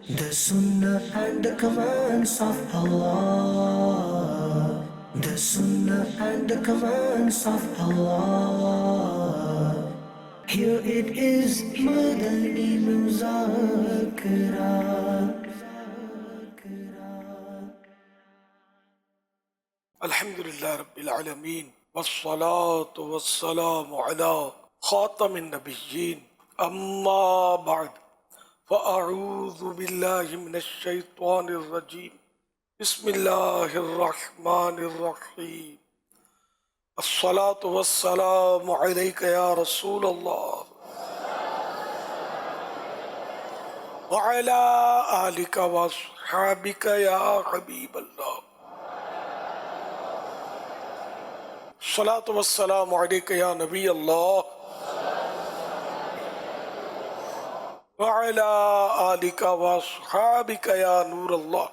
The Sunnah and the commands of Allah. The Sunnah and the commands of Allah. Here it is, Madani Muzakara. الحمدللہ رب العالمین والصلاة والسلام علی خاتم النبیین اما بعد فاعوذ باللہ من الشیطان الرجیم بسم اللہ الرحمن الرحیم الصلاة والسلام علیک یا رسول اللہ وعلی آلک واصحابک یا حبیب اللہ الصلاة والسلام علیک یا نبی اللہ وعلی آلک واصحابک یا نور اللہ.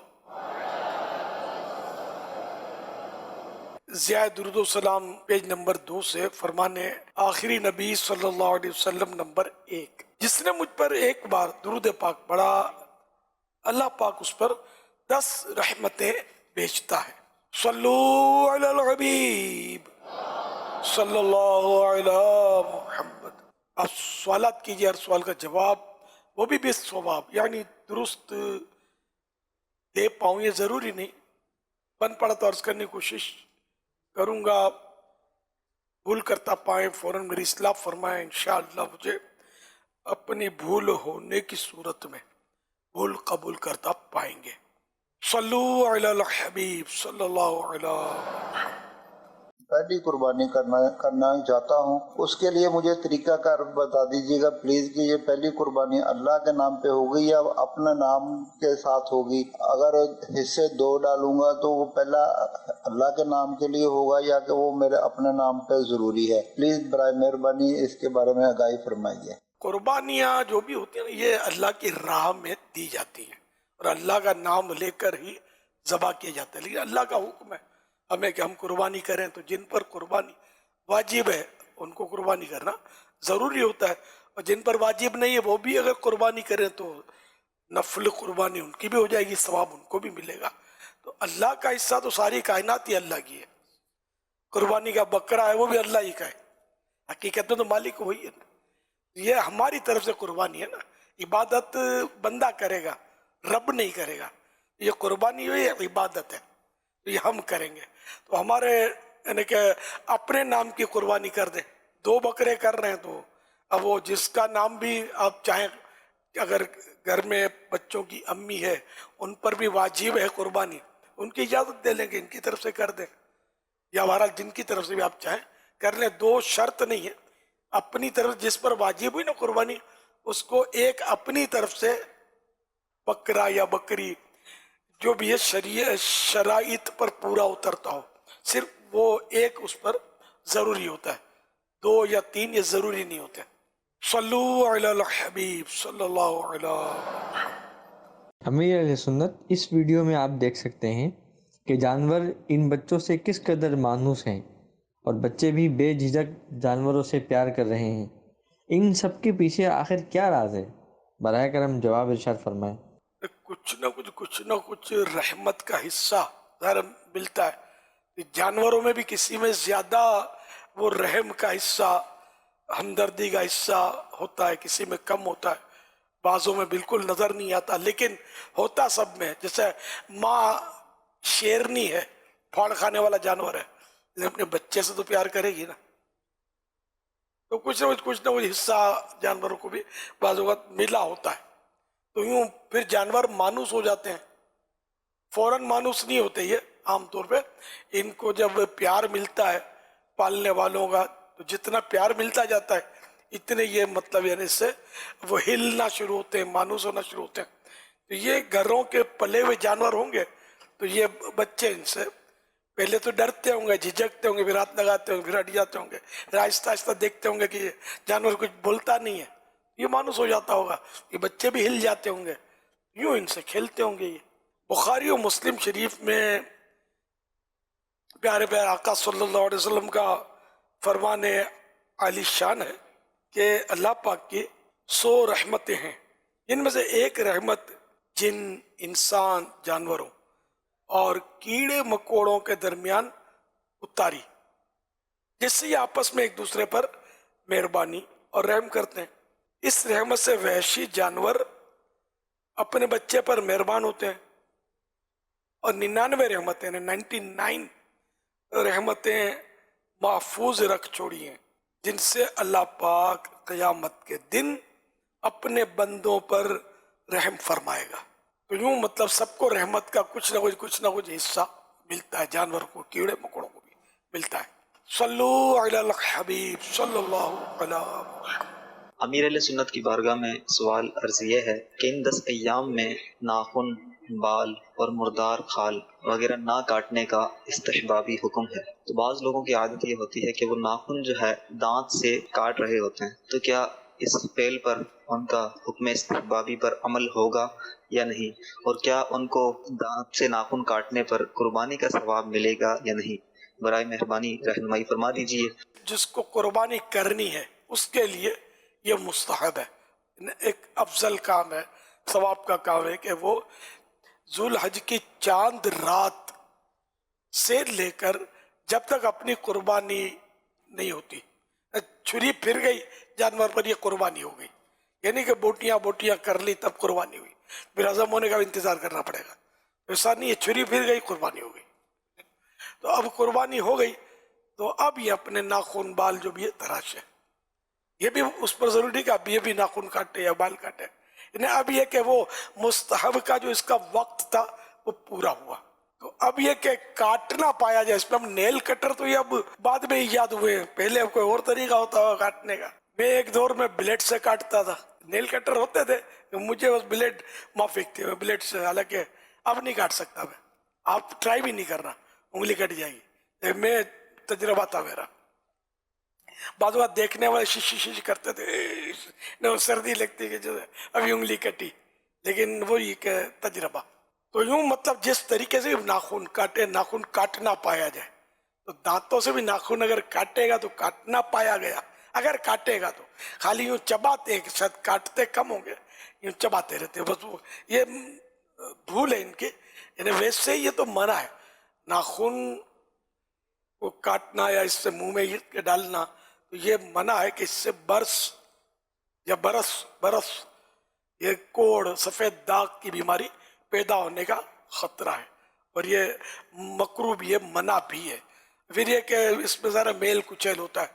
زیادہ درود و سلام پیج نمبر 2 سے فرمانے آخری نبی صلی اللہ علیہ وسلم نمبر 1. جس نے مجھ پر ایک بار درود پاک پڑھا اللہ پاک اس پر 10 رحمتیں بھیجتا ہے. صلو علی الحبیب صلی اللہ علیہ محمد. آپ سوالات کیجئے، ہر سوال کا جواب وہ بھی بے ثواب یعنی درست دے پاؤں، یہ ضروری نہیں، بن پڑا تو عرض کرنے کی کوشش کروں گا، بھول کرتا پائیں فوراً میری اصلاح فرمائیں. انشاءاللہ مجھے اپنی بھول ہونے کی صورت میں بھول قبول کرتا پائیں گے. صلو علی الحبیب صلی اللہ علیہ محمد. پہلی قربانی کرنا چاہتا ہوں، اس کے لیے مجھے طریقہ کار بتا دیجیے گا پلیز کہ یہ پہلی قربانی اللہ کے نام پہ ہوگی یا اپنے نام کے ساتھ ہوگی؟ اگر حصے 2 ڈالوں گا تو وہ پہلا اللہ کے نام کے لیے ہوگا یا کہ وہ میرے اپنے نام پہ ضروری ہے؟ پلیز برائے مہربانی اس کے بارے میں آگاہی فرمائیے. قربانیاں جو بھی ہوتی ہیں یہ اللہ کی راہ میں دی جاتی ہیں اور اللہ کا نام لے کر ہی ذبح کیا جاتا ہے، لیکن اللہ کا حکم ہے ہمیں کہ ہم قربانی کریں، تو جن پر قربانی واجب ہے ان کو قربانی کرنا ضروری ہوتا ہے، اور جن پر واجب نہیں ہے وہ بھی اگر قربانی کریں تو نفل قربانی ان کی بھی ہو جائے گی، ثواب ان کو بھی ملے گا. تو اللہ کا حصہ تو ساری کائنات ہی اللہ کی ہے. قربانی کا بکرا ہے وہ بھی اللہ ہی کا ہے، حقیقت میں تو مالک وہی ہے. یہ ہماری طرف سے قربانی ہے نا، عبادت بندہ کرے گا، رب نہیں کرے گا. یہ قربانی ہوئی ہے، عبادت ہے، یہ ہم کریں گے. تو ہمارے یعنی کہ اپنے نام کی قربانی کر دیں. 2 بکرے کر رہے ہیں تو اب وہ جس کا نام بھی آپ چاہیں، اگر گھر میں بچوں کی امی ہے ان پر بھی واجب ہے قربانی، ان کی اجازت دے لیں گے ان کی طرف سے کر دیں، یا بہرحال جن کی طرف سے بھی آپ چاہیں کر لیں. 2 شرط نہیں ہے، اپنی طرف جس پر واجب ہوئی نا قربانی اس کو ایک اپنی طرف سے بکرا یا بکری جو بھی ہے شرائط پر پورا اترتا ہو، صرف وہ ایک اس پر ضروری ہوتا ہے، 2 یا 3 یہ ضروری نہیں ہوتے. صلو علی الحبیب صلی اللہ علیہ. امیر اہل سنت، اس ویڈیو میں آپ دیکھ سکتے ہیں کہ جانور ان بچوں سے کس قدر مانوس ہیں اور بچے بھی بے جھجک جانوروں سے پیار کر رہے ہیں. ان سب کے پیچھے آخر کیا راز ہے؟ براہ کرم جواب ارشاد فرمائیں. کچھ نہ کچھ رحمت کا حصہ ظاہر ملتا ہے. جانوروں میں بھی کسی میں زیادہ وہ رحم کا حصہ، ہمدردی کا حصہ ہوتا ہے، کسی میں کم ہوتا ہے، بعضوں میں بالکل نظر نہیں آتا، لیکن ہوتا سب میں. جیسے ماں شیرنی ہے، پھاڑ کھانے والا جانور ہے، لیکن اپنے بچے سے تو پیار کرے گی نا. تو کچھ نہ کچھ حصہ جانوروں کو بھی بعض اوقات ملا ہوتا ہے. تو یوں پھر جانور مانوس ہو جاتے ہیں، فوراً مانوس نہیں ہوتے. یہ عام طور پہ ان کو جب پیار ملتا ہے پالنے والوں کا، تو جتنا پیار ملتا جاتا ہے اتنے یہ مطلب یعنی اس سے وہ ہلنا شروع ہوتے ہیں، مانوس ہونا شروع ہوتے ہیں. تو یہ گھروں کے پلے ہوئے جانور ہوں گے تو یہ بچے ان سے پہلے تو ڈرتے ہوں گے، جھجکتے ہوں گے، پھر ہاتھ لگاتے ہوں گے، پھر ہٹ جاتے ہوں گے، پھر آہستہ آہستہ دیکھتے ہوں گے کہ یہ جانور کچھ بولتا نہیں ہے، یہ مانوس ہو جاتا ہوگا، یہ بچے بھی ہل جاتے ہوں گے، یوں ان سے کھیلتے ہوں گے. یہ بخاری و مسلم شریف میں پیارے پیارے آقا صلی اللہ علیہ وسلم کا فرمان عالی شان ہے کہ اللہ پاک کی 100 رحمتیں ہیں، ان میں سے ایک رحمت जिन इंसान जानवरों और कीड़े मकोड़ों के दरमियान उतारी, जिससे ये आपस में एक दूसरे पर मेहरबानी और रहम करते हैं। इस रहमत से वहशी जानवर अपने बच्चे पर मेहरबान होते हैं और 99 रहमतें 99 रहमतें महफूज रख छोड़ी हैं, जिनसे अल्लाह पाक क़यामत के दिन अपने बंदों पर रहम फरमाएगा। तो यूं मतलब सबको रहमत का कुछ ना कुछ हिस्सा मिलता है, जानवर को, कीड़े मकोड़ों को भी मिलता है। सल्लु अलल हबीब सल्लल्लाहु अलैहि वसल्लम। अमीर अहले सुन्नत की बारगाह में सवाल अर्ज ये है कि इन 10 अय्याम में नाखून, बाल और मुर्दार खाल वगैरह ना काटने का इस्तिहबाबी हुक्म है। तो बाज़ लोगों की आदत ये होती है कि वो नाखून जो है दांत से काट रहे होते हैं, तो क्या इस फेल पर उनका हुक्म इस्तिहबाबी पर अमल होगा या नहीं, और क्या उनको दांत से नाखून काटने पर कुर्बानी का सवाब मिलेगा या नहीं? बराए मेहरबानी रहनुमाई फरमा दीजिए। जिसको कुर्बानी करनी है उसके लिए ये मुस्तहब है, एक अफजल काम है, सवाब का काम है कि वो जुल हज की चांद रात से लेकर जब तक अपनी कुर्बानी नहीं होती, छुरी फिर गई जानवर पर, ये कुर्बानी हो गई, यानी कि बोटियां कर ली तब कुर्बानी हुई, फिर हजम होने का इंतजार करना पड़ेगा। ऐसा नहीं है, छुरी फिर गई कुर्बानी हो गई। तो अब कुर्बानी हो गई तो अब ये अपने नाखून बाल जो भी है तराशे, ये भी उस पर जरूरी नहीं कि अब ये भी नाखून काटे या बाल काटे, इन्हें अब ये कि वो मुस्तहब का जो इसका वक्त था वो पूरा हुआ। तो अब ये कि काटना पाया जाए, इसमें हम नेल कटर तो ये अब बाद में ही याद हुए, पहले अब कोई और तरीका होता है काटने का। मैं एक दौर में ब्लेड से काटता था, नेल कटर होते थे, मुझे बस ब्लेड माफिक थी, मैं ब्लेड से, हालांकि अब नहीं काट सकता मैं, आप ट्राई भी नहीं करना, उंगली कट जाएगी, मैं तजुर्बा था मेरा। बाद बात देखने वाले शीश करते थे, सर्दी लगती है जो अभी उंगली कटी, लेकिन वो ये तजुर्बा। तो यूं मतलब जिस तरीके से नाखून काटे, नाखून काटना पाया जाए, तो दांतों से भी नाखून अगर काटेगा तो काटना पाया गया, अगर काटेगा तो खाली यूं चबाते हैं, शायद काटते कम होंगे, यूं चबाते रहते बस, वो ये भूल है इनकी, यानी वैसे ये तो मना है नाखून को काटना या इससे मुंह में डालना, तो ये मना है कि इससे बरस या बरस ये कोढ़, सफेद दाग की बीमारी पैदा होने का खतरा है, और ये मकरूह भी है, मना भी है। फिर ये कि इसमें ज़रा मेल कुचैल होता है,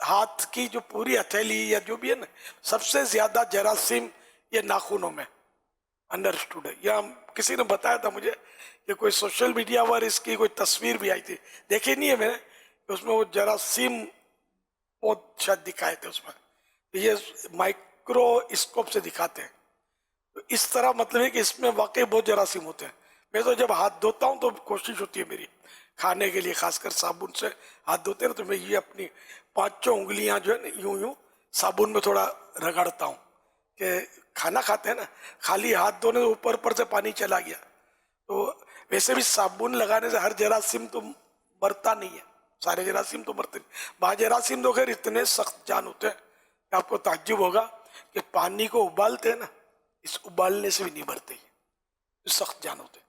हाथ की जो पूरी हथेली या जो भी है ना, सबसे ज्यादा जरासीम ये नाखूनों में अंडरस्टूड है। या किसी ने बताया था मुझे कि कोई सोशल मीडिया पर इसकी कोई तस्वीर भी आई थी, देखी नहीं है मैंने, उसमें वो जरासीम बहुत शायद दिखाए थे उसमें, ये माइक्रोस्कोप से दिखाते हैं। तो इस तरह मतलब है कि इसमें वाकई बहुत जरासीम होते हैं। मैं तो जब हाथ धोता हूँ तो कोशिश होती है मेरी, खाने के लिए खासकर साबुन से हाथ धोते हैं, तो मैं ये अपनी 5 उंगलियां जो है ना यूं साबुन में थोड़ा रगड़ता हूँ, कि खाना खाते हैं ना, खाली हाथ धोने से ऊपर से पानी चला गया, तो वैसे भी साबुन लगाने से हर जरासीम तो मरता नहीं है, सारे जरासीम तो मरते नहीं, बाद जरासीम तो खैर इतने सख्त जान होते हैं कि आपको ताज्जुब होगा कि पानी को उबालते हैं ना, इस उबालने से भी नहीं मरते, ये सख्त जान होते।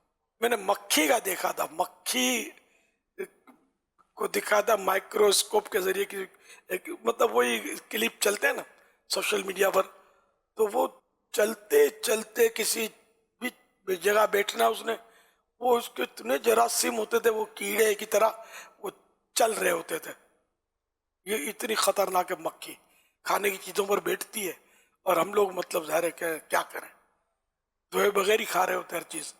मैंने मक्खी का देखा था, मक्खी को दिखा था माइक्रोस्कोप के जरिए की एक, मतलब वही क्लिप चलते हैं ना सोशल मीडिया पर, तो वो चलते चलते किसी भी जगह बैठना उसने, वो उसके इतने जरासीम होते थे, वो कीड़े की तरह वो चल रहे होते थे। ये इतनी खतरनाक है मक्खी, खाने की चीजों पर बैठती है, और हम लोग मतलब ज़ाहिर है क्या करें, धोए बगैर ही खा रहे होते हर चीज।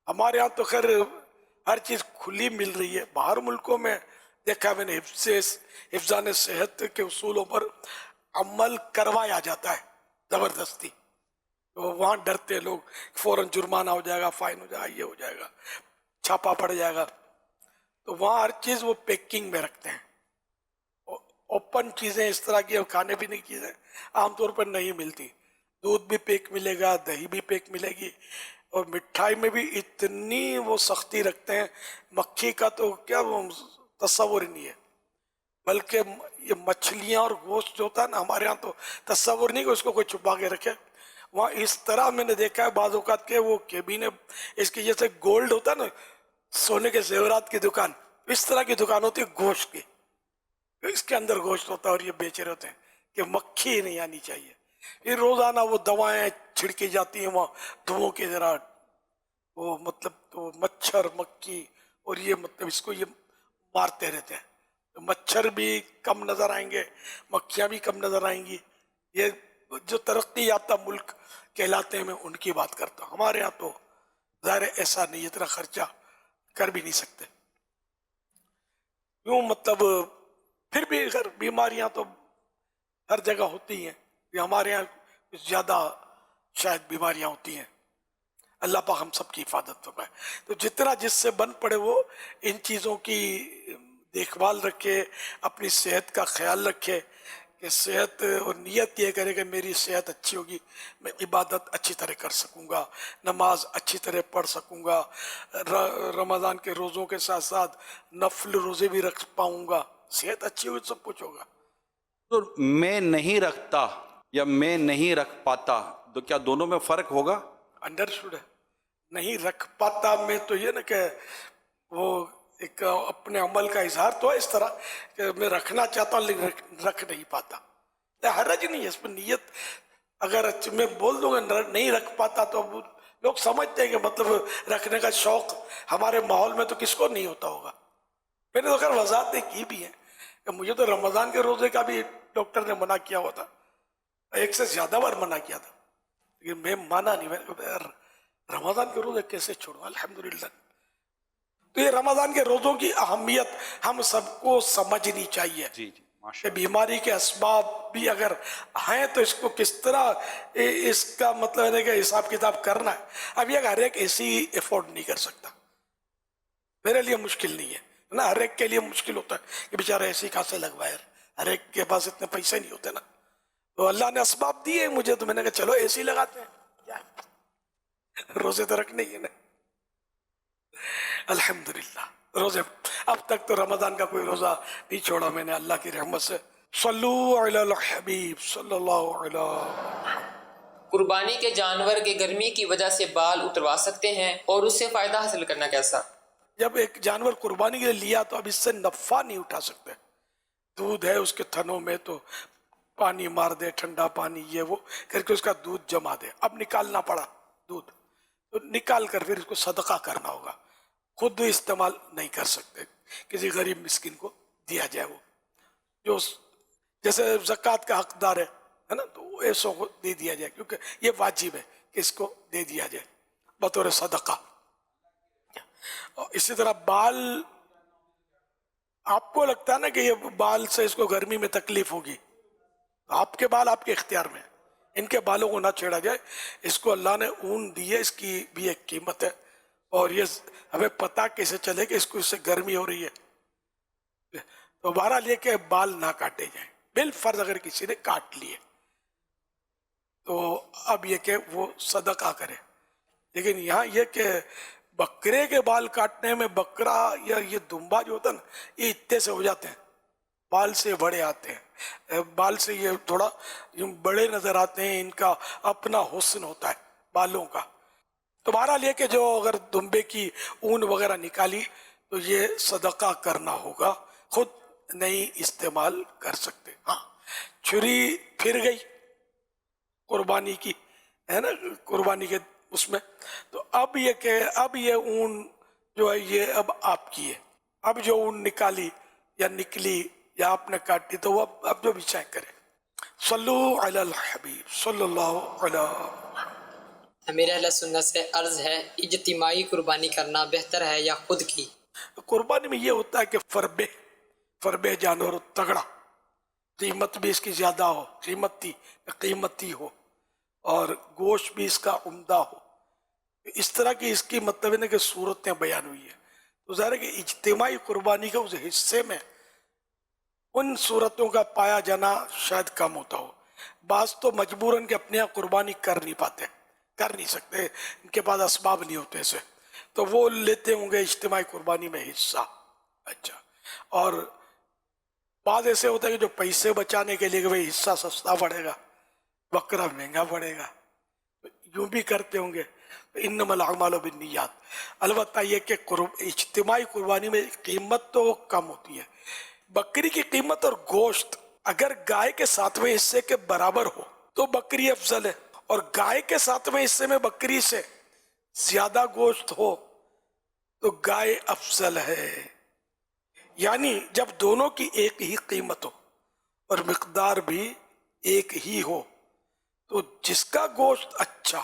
हमारे यहाँ तो खैर हर चीज खुली मिल रही है, बाहर मुल्कों में देखा मैंने हिफ्ज़ान सेहत के उसूलों पर अमल करवाया जाता है जबरदस्ती, तो वहाँ डरते लोग, फौरन जुर्माना हो जाएगा, फाइन हो जाएगा, ये हो जाएगा, छापा पड़ जाएगा, तो वहाँ हर चीज वो पैकिंग में रखते हैं। ओपन चीजें इस तरह की खाने पीने की चीजें आमतौर पर नहीं मिलती, दूध भी पैक मिलेगा, दही भी पैक मिलेगी, और मिठाई में भी इतनी वो सख्ती रखते हैं, मक्खी का तो क्या वो तस्वुर नहीं है, बल्कि ये मछलियां और गोश्त जो होता है ना, हमारे यहाँ तो तस्वुर नहीं कि उसको कोई छुपा के रखे, وہاں اس طرح میں نے دیکھا ہے بعض اوقات کے وہ کیبینے اس کی جیسے گولڈ ہوتا ہے نا سونے کے زیورات کی دکان، اس طرح کی دکان ہوتی ہے گوشت کی، اس کے اندر گوشت ہوتا ہے اور یہ بیچ رہے ہوتے ہیں کہ مکھی نہیں آنی چاہیے. یہ روزانہ وہ دوائیں چھڑکی جاتی ہیں وہاں دھوؤں کے ذرا وہ مطلب تو مچھر مکھی اور یہ مطلب اس کو یہ مارتے رہتے ہیں. مچھر بھی کم نظر آئیں گے، مکھیاں بھی کم نظر آئیں گی. یہ جو ترقی یافتہ ملک کہلاتے ہیں میں ان کی بات کرتا ہوں. ہمارے ہاں تو ظاہر ایسا نہیں، اتنا خرچہ کر بھی نہیں سکتے. یوں مطلب پھر بھی اگر بیماریاں تو ہر جگہ ہوتی ہیں، یہ ہمارے یہاں کچھ زیادہ شاید بیماریاں ہوتی ہیں. اللہ پاک ہم سب کی حفاظت فرمائے. تو جتنا جس سے بن پڑے وہ ان چیزوں کی دیکھ بھال رکھے، اپنی صحت کا خیال رکھے کہ صحت اور نیت یہ کرے کہ میری صحت اچھی ہوگی، میں عبادت اچھی طرح کر سکوں گا، نماز اچھی طرح پڑھ سکوں گا، رمضان کے روزوں کے ساتھ ساتھ نفل روزے بھی رکھ پاؤں گا. صحت اچھی ہوگی سب کچھ ہوگا. تو میں نہیں رکھتا یا میں نہیں رکھ پاتا تو کیا دونوں میں فرق ہوگا؟ انڈرسٹوڈ ہے. نہیں رکھ پاتا میں تو یہ نا کہ وہ ایک اپنے عمل کا اظہار تو ہے اس طرح کہ میں رکھنا چاہتا ہوں لیکن رکھ نہیں پاتا. حرج نہیں ہے اس میں. نیت اگر میں بول دوں گا نہیں رکھ پاتا تو لوگ سمجھتے ہیں کہ مطلب رکھنے کا شوق ہمارے ماحول میں تو کس کو نہیں ہوتا ہوگا. میں نے تو خیر وضاحتیں کی بھی ہیں کہ مجھے تو رمضان کے روزے کا بھی ڈاکٹر نے منع کیا ہوا تھا، ایک سے زیادہ بار منع کیا تھا، لیکن میں مانا نہیں. میں نے کہا یار رمضان کے روزے کیسے چھوڑوں؟ الحمدللہ. تو یہ رمضان کے روزوں کی اہمیت ہم سب کو سمجھنی چاہیے جی جی کہ ماشاء بیماری کے اسباب بھی اگر ہیں تو اس کو کس طرح اس کا مطلب ہے کہ حساب کتاب کرنا ہے. اب یہ ہر ایک ایسی افورڈ نہیں کر سکتا. میرے لیے مشکل نہیں ہے نا، ہر ایک کے لیے مشکل ہوتا ہے کہ بیچارہ ایسی کہاں سے لگوائے. ہر ایک کے پاس اتنے پیسے نہیں ہوتے نا. تو اللہ نے اسباب دیے مجھے تو میں نے کہا چلو ایسی لگاتے ہیں، کیا روزے تو رکھنے ہی ہے نا. الحمدللہ روزے اب تک تو رمضان کا کوئی روزہ نہیں چھوڑا میں نے اللہ کی رحمت سے. صلو علی الحبیب صلی اللہ علیہ. قربانی کے جانور کے گرمی کی وجہ سے بال اتروا سکتے ہیں اور اس سے فائدہ حاصل کرنا کیسا؟ جب ایک جانور قربانی کے لیے لیا تو اب اس سے نفع نہیں اٹھا سکتے. دودھ ہے اس کے تھنوں میں تو پانی مار دے، ٹھنڈا پانی یہ وہ کر کے اس کا دودھ جما دے. اب نکالنا پڑا دودھ تو نکال کر پھر اس کو صدقہ کرنا ہوگا. خود استعمال نہیں کر سکتے، کسی غریب مسکین کو دیا جائے، وہ جو جیسے زکوٰۃ کا حقدار ہے نا، تو وہ ایسوں کو دے دیا جائے کیونکہ یہ واجب ہے کہ اس کو دے دیا جائے بطور صدقہ. اور اسی طرح بال، آپ کو لگتا ہے نا کہ یہ بال سے اس کو گرمی میں تکلیف ہوگی، آپ کے بال آپ کے اختیار میں، ان کے بالوں کو نہ چھیڑا جائے. اس کو اللہ نے اون دی ہے، اس کی بھی ایک قیمت ہے اور یہ ہمیں پتہ کیسے چلے کہ اس کو اس سے گرمی ہو رہی ہے. تو بہرحال یہ کہ بال نہ کاٹے جائیں. بالفرض اگر کسی نے کاٹ لیے تو اب یہ کہ وہ صدقہ کرے. لیکن یہاں یہ کہ بکرے کے بال کاٹنے میں بکرا یا یہ دمبا جو ہوتا ہے نا، یہ اتنے سے ہو جاتے ہیں، بال سے بڑے آتے ہیں، بال سے یہ تھوڑا بڑے نظر آتے ہیں. ان کا اپنا حسن ہوتا ہے بالوں کا. تو بہرحال یہ کہ جو اگر دمبے کی اون وغیرہ نکالی تو یہ صدقہ کرنا ہوگا، خود نہیں استعمال کر سکتے. ہاں چھری پھر گئی قربانی کی ہے نا، قربانی کے اس میں، تو اب یہ کہ اب یہ اون جو ہے یہ اب آپ کی ہے. اب جو اون نکالی یا نکلی یا آپ نے کاٹی تو وہ اب جو بھی چاہے کرے. صلو علی الحبیب صلی اللہ علیہ. امیر اہل سنت سے عرض ہے، اجتماعی قربانی کرنا بہتر ہے یا خود کی؟ قربانی میں یہ ہوتا ہے کہ فربے جانور تگڑا، قیمت بھی اس کی زیادہ ہو، قیمتی ہو اور گوشت بھی اس کا عمدہ ہو. اس طرح کی اس کی مطلب ہے کہ صورتیں بیان ہوئی ہیں. تو ظاہر ہے کہ اجتماعی قربانی کے اس حصے میں ان صورتوں کا پایا جانا شاید کم ہوتا ہو. بعض تو مجبوراً کہ اپنے یہاں قربانی کر نہیں سکتے، ان کے پاس اسباب نہیں ہوتے ایسے، تو وہ لیتے ہوں گے اجتماعی قربانی میں حصہ. اچھا، اور بعض ایسے ہوتا ہے کہ جو پیسے بچانے کے لیے کہ بھائی حصہ سستا پڑے گا، بکرا مہنگا پڑے گا، यूं भी करते होंगे, इन्नमल अमालु बिन्नियात। अलबत्ता ये कि इज्तिमाई कुर्बानी में कीमत तो कम होती है। बकरी की कीमत और गोश्त अगर गाय के सातवें हिस्से के बराबर हो तो बकरी अफजल है, और गाय के सातवें हिस्से में बकरी से ज्यादा गोश्त हो तो गाय अफजल है। यानी जब दोनों की एक ही कीमत हो और मिकदार भी एक ही हो तो जिसका गोश्त अच्छा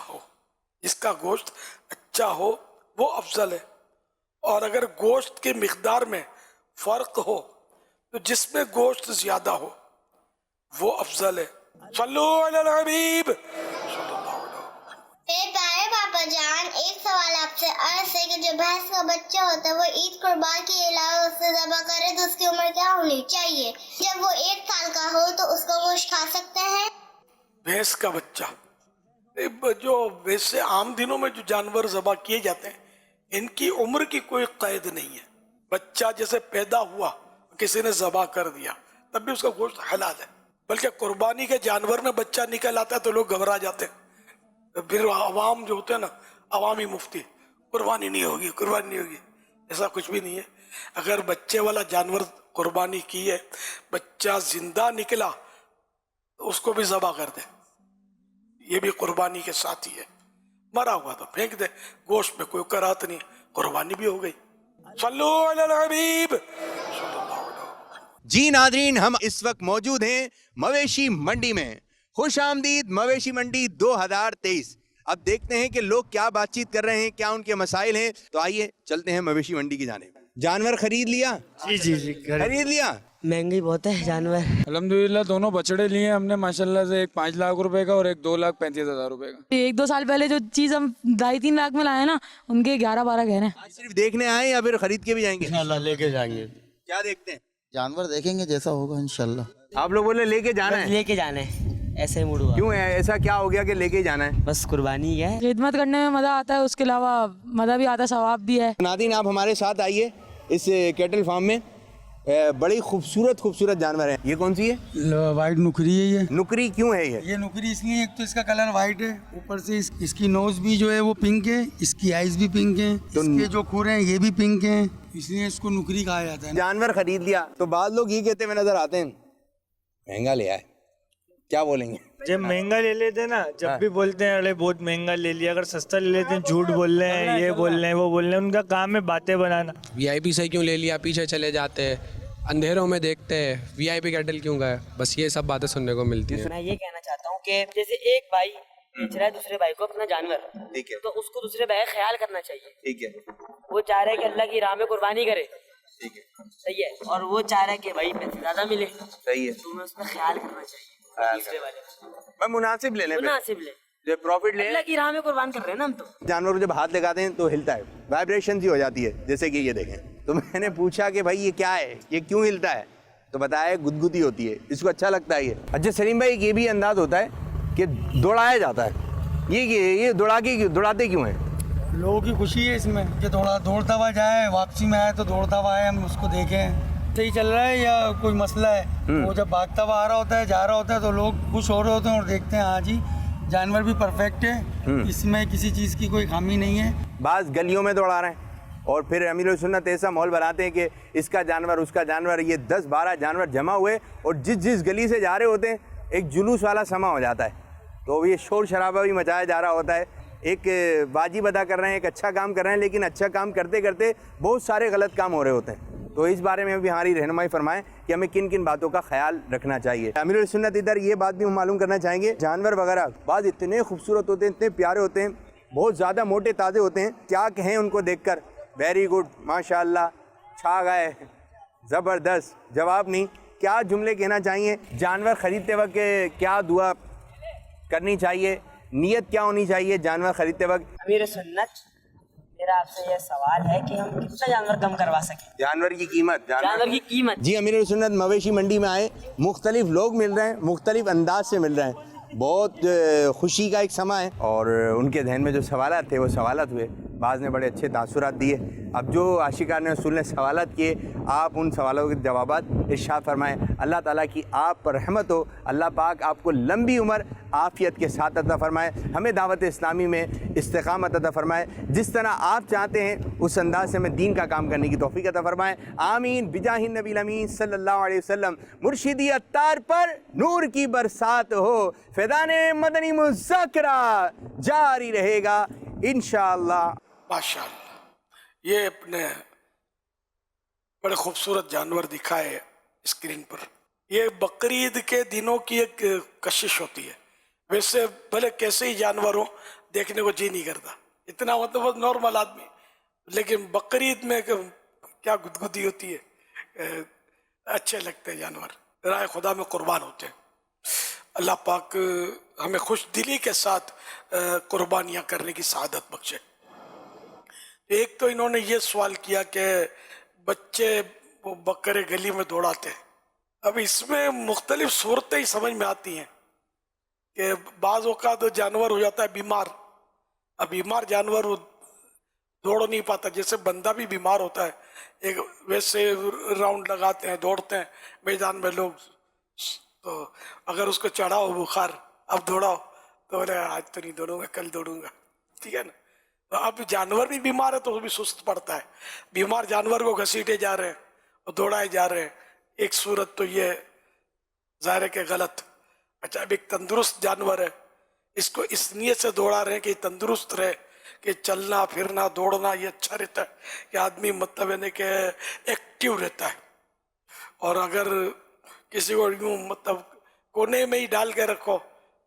हो वो अफजल है, और अगर गोश्त के मिकदार में फर्क हो तो जिसमें गोश्त ज्यादा हो वो अफजल है। सल्लु अलल हबीब। प्यारे पापा जान, एक सवाल आपसे अर्ज है कि जो भैंस का बच्चा होता है वो ईद कुर्बान के अलावा उससे ज़बह करे तो उसकी उम्र क्या होनी चाहिए? जब वो 1 साल का हो तो उसका गोश्त खा सकते हैं? भैंस का बच्चा, जो वैसे आम दिनों में जो जानवर ज़बह किए जाते हैं इनकी उम्र की कोई कैद नहीं है। बच्चा जैसे पैदा हुआ किसी ने ज़बह कर दिया तब भी उसका गोश्त हलाल है। बल्कि कुर्बानी के जानवर में बच्चा निकल आता है तो लोग घबरा जाते हैं, फिर आवाम जो होते हैं ना, अवामी मुफ्ती, कुर्बानी नहीं होगी। ऐसा कुछ भी नहीं है। अगर बच्चे वाला जानवर कुर्बानी की है, बच्चा जिंदा निकला तो उसको भी ज़बह कर दे, ये भी कुर्बानी के साथ ही है। मरा हुआ तो फेंक दे, गोश्त में कोई कराहत नहीं, कुर्बानी भी हो गई। सल्लु अलल हबीब। जी नादरीन, हम इस वक्त मौजूद हैं मवेशी मंडी में। खुश आमदीद मवेशी मंडी 2023। अब देखते हैं कि लोग क्या बातचीत कर रहे हैं, क्या उनके मसाइल हैं। तो आइए चलते हैं मवेशी मंडी की जानिब। जानवर खरीद लिया? जी खरीद लिया। महंगी बहुत है जानवर। अल्हम्दुलिल्लाह दोनों बछड़े लिए हमने माशाल्लाह से, एक 5 लाख रुपए का और एक 2,35,000 रुपए का। 1-2 साल पहले जो चीज हम 2.5-3 लाख में लाए ना, उनके 11-12 गहने हैं। आज सिर्फ देखने आए या फिर खरीद के भी जाएंगे? इंशाल्लाह लेके जाएंगे। क्या देखते हैं? जानवर देखेंगे जैसा होगा इंशाल्लाह। आप लोग बोले लेके जाना है? लेके जाना है, ऐसे ही मूड हुआ। क्यों है ऐसा, क्या हो गया कि लेके जाना है? बस कुर्बानी है। खिदमत करने में मजा आता है, उसके अलावा मजा भी आता है, सवाब भी है। नादरीन आप हमारे साथ आइए इस कैटल फार्म में। बड़ी खूबसूरत जानवर है। ये कौन सी है? वाइट नुकरी है ये। नुकरी क्यों है ये? ये नुकरी इसलिए, एक तो इसका कलर वाइट है, ऊपर से इसकी नोज भी जो है वो पिंक है, इसकी आईज भी पिंक है, इसके जो खुर हैं ये भी पिंक हैं, इसलिए इसको नुकरी कहा जाता है। जानवर खरीद लिया तो बाद लोग ये कहते हुए नजर आते हैं महंगा लिया है, क्या बोलेंगे? जब महंगा ले लेते हैं ना, जब भी बोलते हैं अरे बहुत महंगा ले लिया, अगर सस्ता ले लेते हैं झूठ बोल रहे हैं, ये बोल रहे हैं, वो बोल रहे हैं। उनका काम है बातें बनाना। वीआईपी से क्यों ले लिया, पीछे चले जाते हैं, अंधेरों में देखते हैं, वीआईपी कैटल क्यों गए, बस ये सब बातें सुनने को मिलती है। मैं ये कहना चाहता हूँ कि जैसे एक भाई बेच रहा है दूसरे भाई को अपना जानवर, ठीक है, तो उसको दूसरे भाई का ख्याल करना चाहिए। ठीक है, वो चाह रहा है कि अल्लाह की राह में कुर्बानी करे, ठीक है, सही है, और वो चाह रहा है कि भाई पैसे ज्यादा मिले, सही है, तुम्हें उसमें ख्याल करना चाहिए। तीसरे वाले मैं मुनासिब ले लें, मुनासिब ले, जो प्रॉफिट ले। अल्लाह की राह में कुर्बान कर रहे हैं ना हम। तो जानवर को जब हाथ लगाते हैं तो हिलता है, वाइब्रेशन सी हो जाती है, जैसे कि ये देखें। तो मैंने पूछा कि भाई ये क्या है, ये क्यों हिलता है? तो बताया गुदगुदी होती है, इसको अच्छा लगता है ये। अच्छा सलीम भाई, ये भी अंदाज होता है कि दौड़ाया जाता है, ये दौड़ाते क्यों हैं? लोगों की खुशी है इसमें कि थोड़ा दौड़ता हुआ जाए, वापसी में आए तो दौड़ता हुआ आए, हम उसको देखें सही चल रहा है या कोई मसला है। वो जब भागता हुआ आ रहा होता है, जा रहा होता है, तो लोग खुश हो रहे होते हैं और देखते हैं हाँ जी जानवर भी परफेक्ट है, इसमें किसी चीज़ की कोई खामी नहीं है। बास गलियों में दौड़ा रहे हैं और फिर अमीर सुन्नत ऐसा माहौल बनाते हैं कि इसका जानवर उसका जानवर, ये 10-12 जानवर जमा हुए और जिस गली से जा रहे होते हैं एक जुलूस वाला समा हो जाता है। तो ये शोर शराबा भी मचाया जा रहा होता है, एक वाजिब अदा कर रहे हैं, एक अच्छा काम कर रहे हैं, लेकिन अच्छा काम करते करते बहुत सारे गलत काम हो रहे होते हैं। तो इस बारे में भी हमारी रहनुमाई फरमाएं कि हमें किन किन बातों का ख्याल रखना चाहिए। अमीरुल सुन्नत इधर ये बात भी हम मालूम करना चाहेंगे, जानवर वगैरह बाद इतने खूबसूरत होते हैं, इतने प्यारे होते हैं, बहुत ज़्यादा मोटे ताज़े होते हैं, क्या कहें उनको देखकर। वेरी गुड, माशाल्लाह, छा गए, ज़बरदस्त, जवाब नहीं। क्या जुमले कहना चाहिए? जानवर ख़रीदते वक्त क्या दुआ करनी चाहिए, नीयत क्या होनी चाहिए जानवर ख़रीदते वक्त? अमीर सुन्नत मेरा आपसे यह सवाल है कि हम कितना जानवर कम करवा सकें। जानवर की कीमत, जानवर की कीमत। जी अमीर सुन्नत मवेशी मंडी में आए, मुख्तलिफ लोग मिल रहे हैं, मुख्तलिफ अंदाज से मिल रहे हैं, बहुत खुशी का एक समा है। और उनके जहन में जो सवालात थे वो सवालात हुए, बाज़ ने बड़े अच्छे तासुरात दिए। अब जो आशिकान रसूल ने सवालात किए, आप उन सवालों के जवाबात इरशाद फरमाएं। अल्लाह ताला की आप पर रहमत हो, अल्लाह पाक आपको लंबी उम्र عافیت کے ساتھ عطا فرمائے، ہمیں دعوت اسلامی میں استقامت عطا فرمائے، جس طرح آپ چاہتے ہیں اس انداز سے ہمیں دین کا کام کرنے کی توفیق عطا فرمائے، آمین بجاہ النبی الامین صلی اللہ علیہ وسلم۔ مرشدی عطار پر نور کی برسات ہو، فیضان مدنی مذاکرہ جاری رہے گا انشاءاللہ۔ ماشاءاللہ، یہ اپنے بڑے خوبصورت جانور دکھائے اسکرین پر۔ یہ بقرعید کے دنوں کی ایک کشش ہوتی ہے، ویسے بھلے کیسے ہی جانور ہوں دیکھنے کو جی نہیں کرتا، اتنا مطلب بہت نارمل آدمی، لیکن بقرعید میں کیا گدگدی ہوتی ہے، اچھے لگتے ہیں جانور، رائے خدا میں قربان ہوتے ہیں۔ اللہ پاک ہمیں خوش دلی کے ساتھ قربانیاں کرنے کی سعادت بخشے۔ ایک تو انہوں نے یہ سوال کیا کہ بچے وہ بکرے گلی میں دوڑاتے ہیں، اب اس میں مختلف صورتیں ہی سمجھ میں آتی ہیں کہ بعض اوقات جانور ہو جاتا ہے بیمار، اب بیمار جانور وہ دوڑ نہیں پاتا، جیسے بندہ بھی بیمار ہوتا ہے ایک ویسے راؤنڈ لگاتے ہیں دوڑتے ہیں میدان میں لوگ، تو اگر اس کو چڑھاؤ بخار اب دوڑاؤ تو بولے آج تو نہیں دوڑوں گا کل دوڑوں گا، ٹھیک ہے نا۔ تو اب جانور بھی بیمار ہے تو وہ بھی سست پڑتا ہے، بیمار جانور کو گھسیٹے جا رہے ہیں اور دوڑائے جا رہے ہیں، ایک صورت تو یہ ظاہر ہے کہ غلط۔ اچھا اب ایک تندرست جانور ہے، اس کو اس نیت سے دوڑا رہے ہیں کہ تندرست رہے، کہ چلنا پھرنا دوڑنا یہ اچھا رہتا ہے کہ آدمی مطلب ہے کہ ایکٹیو رہتا ہے، اور اگر کسی کو یوں مطلب کونے میں ہی ڈال کے رکھو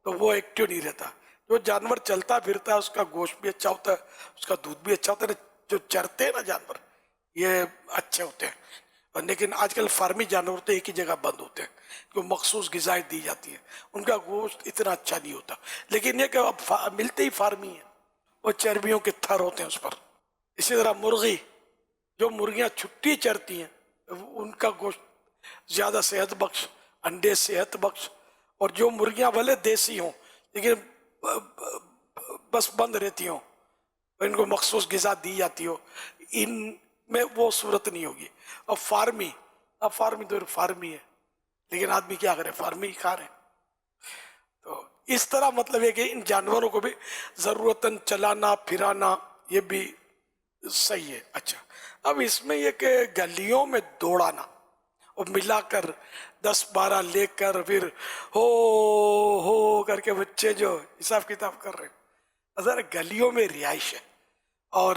تو وہ ایکٹیو نہیں رہتا۔ جو جانور چلتا پھرتا ہے اس کا گوشت بھی اچھا ہوتا ہے، اس کا دودھ بھی اچھا ہوتا ہے، جو چرتے ہیں نا جانور یہ اچھے ہوتے ہیں، لیکن آج کل فارمی جانور تو ایک ہی جگہ بند ہوتے ہیں، جو مخصوص غذائیں دی جاتی ہیں، ان کا گوشت اتنا اچھا نہیں ہوتا، لیکن یہ کہ اب ملتے ہی فارمی ہیں، وہ چربیوں کے تھر ہوتے ہیں اس پر۔ اسی طرح مرغی، جو مرغیاں چھٹی چرتی ہیں ان کا گوشت زیادہ صحت بخش، انڈے صحت بخش، اور جو مرغیاں بھلے دیسی ہوں لیکن بس بند رہتی ہوں، ان کو مخصوص غذا دی جاتی ہو، ان میں وہ صورت نہیں ہوگی۔ اور فارمی، اب فارمی تو فارمی ہے، لیکن آدمی کیا کرے، فارمی ہی کھا رہے ہیں۔ تو اس طرح مطلب ہے کہ ان جانوروں کو بھی ضرورتاً چلانا پھرانا یہ بھی صحیح ہے۔ اچھا اب اس میں یہ کہ گلیوں میں دوڑانا اور ملا کر 10-12 لے کر پھر ہو کر کے بچے جو حساب کتاب کر رہے ہیں، ذرا گلیوں میں رہائش ہے، اور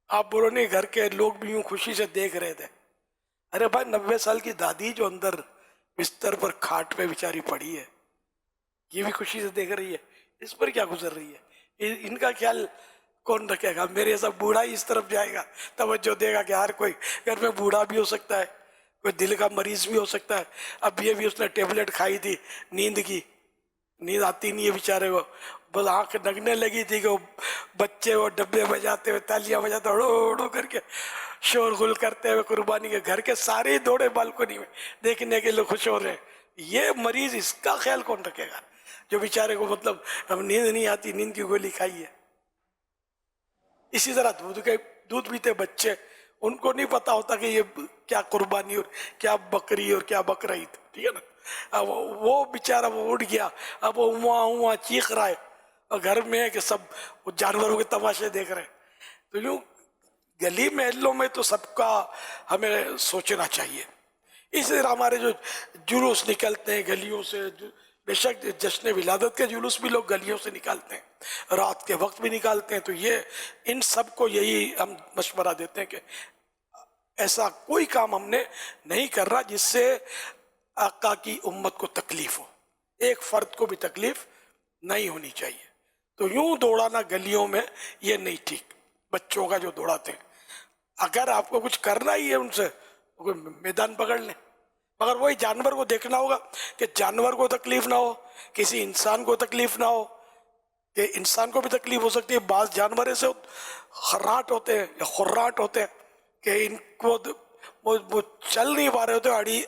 آپ بولو نہیں گھر کے لوگ بھی یوں خوشی سے دیکھ رہے تھے، ارے بھائی 90 سال کی دادی جو اندر بستر پر کھاٹ پہ بیچاری پڑی ہے یہ بھی خوشی سے دیکھ رہی ہے، اس پر کیا گزر رہی ہے، ان کا خیال کون رکھے گا؟ میرے سب بوڑھا ہی اس طرف جائے گا، توجہ دے گا کہ ہر کوئی گھر میں بوڑھا بھی ہو سکتا ہے، کوئی دل کا مریض بھی ہو سکتا ہے۔ اب یہ بھی اس نے ٹیبلٹ کھائی تھی نیند کی، نیند آتی نہیں ہے بیچارے کو، بس آنکھ لگنے لگی تھی کہ وہ بچے وہ ڈبے بجاتے ہوئے تالیاں بجاتے اڑو کر کے شور غل کرتے ہوئے قربانی کے گھر کے سارے دوڑے بالکنی میں دیکھنے کے لیے خوش ہو رہے ہیں۔ یہ مریض اس کا خیال کون رکھے گا جو بیچارے کو مطلب اب نیند نہیں آتی، نیند کی گولی کھائی ہے۔ اسی طرح دودھ پیتے بچے، ان کو نہیں پتا ہوتا کہ یہ کیا قربانی اور کیا بکری اور کیا بقرعید، ٹھیک ہے نا۔ اب وہ بیچارہ وہ اٹھ گیا، اب وہ وہاں چیخ رہا ہے، اور گھر میں ہے کہ سب وہ جانوروں کے تماشے دیکھ رہے ہیں۔ تو یوں گلی محلوں میں تو سب کا ہمیں سوچنا چاہیے۔ اسی طرح ہمارے جو جلوس نکلتے ہیں گلیوں سے، بے شک جشن ولادت کے جلوس بھی لوگ گلیوں سے نکالتے ہیں، رات کے وقت بھی نکالتے ہیں، تو یہ ان سب کو یہی ہم مشورہ دیتے ہیں کہ ایسا کوئی کام ہم نے نہیں کر رہا جس سے آقا کی امت کو تکلیف ہو، ایک فرد کو بھی تکلیف نہیں ہونی چاہیے۔ تو یوں دوڑانا گلیوں میں یہ نہیں ٹھیک، بچوں کا جو دوڑاتے ہیں، اگر آپ کو کچھ کرنا ہی ہے ان سے کوئی میدان پکڑ لیں، مگر وہی جانور کو دیکھنا ہوگا کہ جانور کو تکلیف نہ ہو، کسی انسان کو تکلیف نہ ہو، کہ انسان کو بھی تکلیف ہو سکتی ہے۔ بعض جانور ایسے خراٹ ہوتے ہیں یا خراٹ ہوتے ہیں کہ ان کو وہ چل نہیں پا رہے ہوتے، اڑی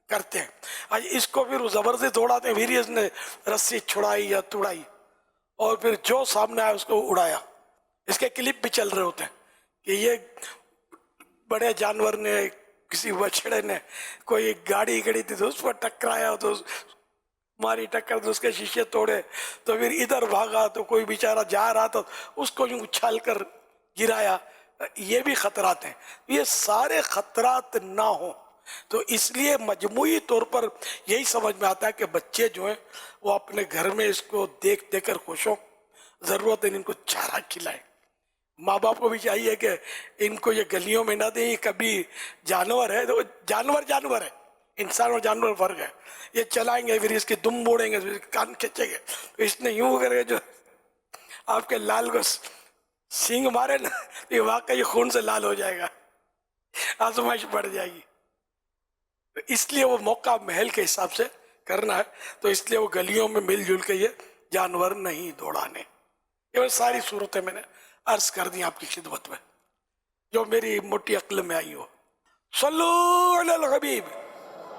کرتے ہیں، آج اس کو پھر زبردستی دوڑاتے ہیں، پھر اس نے رسی چھڑائی یا توڑائی اور پھر جو سامنے آیا اس کو اڑایا۔ اس کے کلپ بھی چل رہے ہوتے ہیں کہ یہ بڑے جانور نے، کسی بچڑے نے کوئی گاڑی کھڑی تھی تو اس پر ٹکرایا تو मारी टक्कर तो उसके शीशे तोड़े, तो फिर इधर भागा तो कोई बेचारा जा रहा था उसको यूं उछाल कर गिराया। ये भी खतरात हैं। ये सारे खतरात ना हो तो इसलिए मजमूई तौर पर यही समझ में आता है कि बच्चे जो हैं वो अपने घर में इसको देख देख कर खुश हों। ज़रूरत है इनको चारा खिलाएं। माँ बाप को भी चाहिए कि इनको ये गलियों में ना दें। कभी जानवर है तो जानवर है, इंसान और जानवर फर्क है। ये चलाएंगे फिर इसके दुम मोड़ेंगे, फिर कान खींचेंगे, तो इसने यूं करके जो आपके लाल को सींग मारे ना, ये वाकई खून से लाल हो जाएगा, आजमाइश बढ़ जाएगी। तो इसलिए वो मौका महल के हिसाब से करना है। तो इसलिए वो गलियों में मिलजुल के ये जानवर नहीं दौड़ाने। ये सारी सूरतें मैंने अर्ज कर दी आपकी खिदमत में, जो मेरी मोटी अक्ल में आई हो। सल्लु अलल हबीब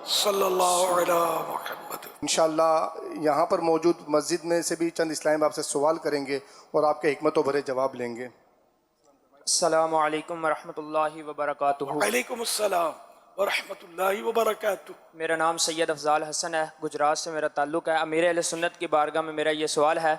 सल्लल्लाहु अलैहि मुहम्मद। इंशाअल्लाह यहाँ पर मौजूद मस्जिद में से भी चंद इस्लामी आपसे सवाल करेंगे और आपके हिकमत भरे जवाब लेंगे। अस्सलामु अलैकुम वरहमतुल्लाहि वबरकातुहू। वालेकुम अस्सलाम वरहमतुल्लाहि वबरकातुहू। मेरा नाम सैयद अफजाल हसन है, गुजरात से मेरा ताल्लुक़ है। अमीर अहले सुन्नत की बारगाह में मेरा ये सवाल है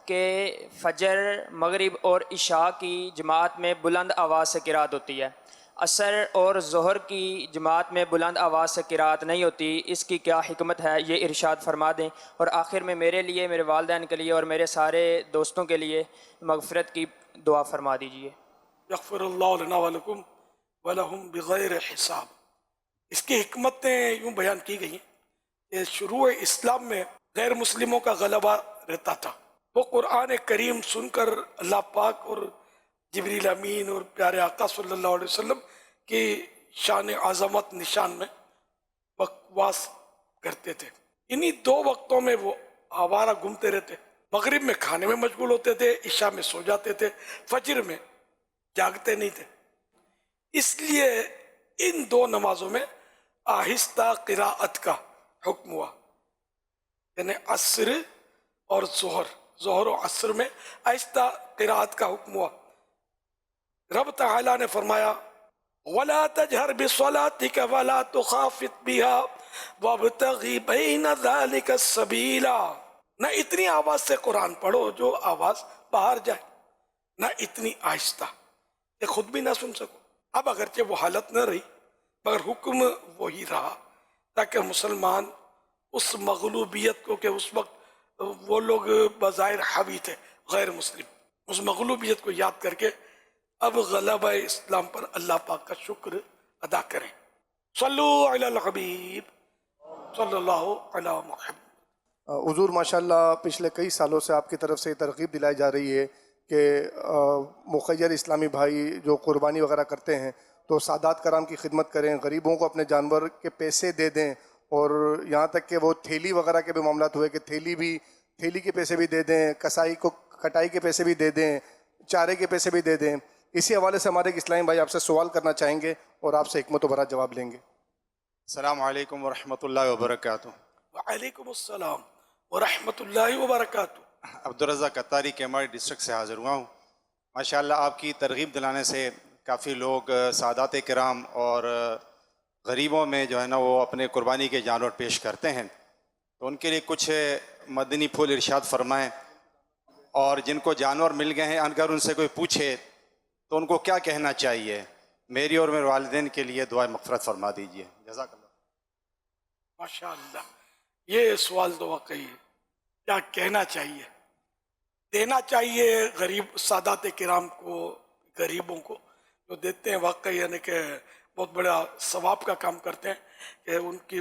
कि फजर, मगरिब और इशा की जमात में बुलंद आवाज़ से किरात होती है, असर और ज़ोहर की जमात में बुलंद आवाज़ से किरात नहीं होती, इसकी क्या हिकमत है, ये इरशाद फरमा दें। और आखिर में मेरे लिए, मेरे वालिदैन के लिए और मेरे सारे दोस्तों के लिए मगफ़िरत की दुआ फरमा दीजिए। यग़फ़िरुल्लाहु लना व लकुम व लहुम बिग़ैर हिसाब। इसकी हिकमतें यूँ बयान की गई कि शुरू इस्लाम में गैर मुस्लिमों का गलबा रहता था। वो कुरान करीम सुनकर अल्लाह पाक और जिब्रील अमीन और प्यारे आका सल्लल्लाहु अलैहि वसल्लम की शान आज़मत निशान में बकवास करते थे। इन्हीं दो वक्तों में वो आवारा घूमते रहते। मगरिब में खाने में मशगूल होते थे, इशा में सो जाते थे, फजर में जागते नहीं थे। इसलिए इन दो नमाजों में आहिस्ता क़िराअत का हुक्म हुआ, यानी असर और ज़ोहर और असर में आहिस्ता क़िराअत का हुक्म हुआ। रब तआला ने फरमाया वला तजहर बिस्सलातिका वला तुखाफित बिहा वब्तगी बैन ज़ालिका सबीला। न इतनी आवाज से कुरान पढ़ो जो आवाज बाहर जाए, न इतनी आहिस्ता ये खुद भी ना सुन सको। अब अगरचे वो हालत न रही मगर हुक्म वही रहा, ताकि मुसलमान उस मगलूबियत को, कि उस वक्त वो लोग बज़ाहिर हावी थे गैर मुस्लिम, उस मगलूबियत को याद करके अब गलबा इस्लाम पर अल्लाह पाक का शुक्र अदा करें। सल्लु अलल हबीब सल्लल्लाहु अलैहि मुहम्मद। हुजूर माशाल्लाह पिछले कई सालों से आपकी तरफ से तरगीब दिलाई जा रही है कि मुखय्यर इस्लामी भाई जो कुर्बानी वगैरह करते हैं तो सादात कराम की खिदमत करें, गरीबों को अपने जानवर के पैसे दे दें, और यहाँ तक कि वो थैली वगैरह के भी मामलात हुए कि थैली के पैसे भी दे दें, कसाई को कटाई के पैसे भी दे दें, चारे के पैसे भी दे दें। इसी हवाले से हमारे एक इस्लामी भाई आपसे सवाल करना चाहेंगे और आपसे हिकमत भरा जवाब लेंगे। अस्सलामु अलैकुम वरहमतुल्लाहि वबरकातुहू। वालेकुम अस्सलाम वरहमतुल्लाहि वबरकातुहू। अब्दुल रज़्ज़ाक़ कतारी के हमारे डिस्ट्रिक्ट से हाज़िर हुआ हूँ। माशाअल्लाह आपकी तरगीब दिलाने से काफ़ी लोग सादात किराम और गरीबों में जो है ना वो अपने कुर्बानी के जानवर पेश करते हैं, तो उनके लिए कुछ मदनी फूल इरशाद फरमाएँ। और जिनको जानवर मिल गए हैं अगर उनसे कोई पूछे तो उनको क्या कहना चाहिए? मेरी और मेरे वालिदैन के लिए दुआ मग़फ़िरत फरमा दीजिए। जज़ाकल्लाह। माशाअल्लाह, ये सवाल तो वाकई क्या कहना चाहिए, देना चाहिए गरीब सादात किराम को, गरीबों को जो देते हैं वाकई यानी कि बहुत बड़ा सवाब का काम करते हैं कि उनकी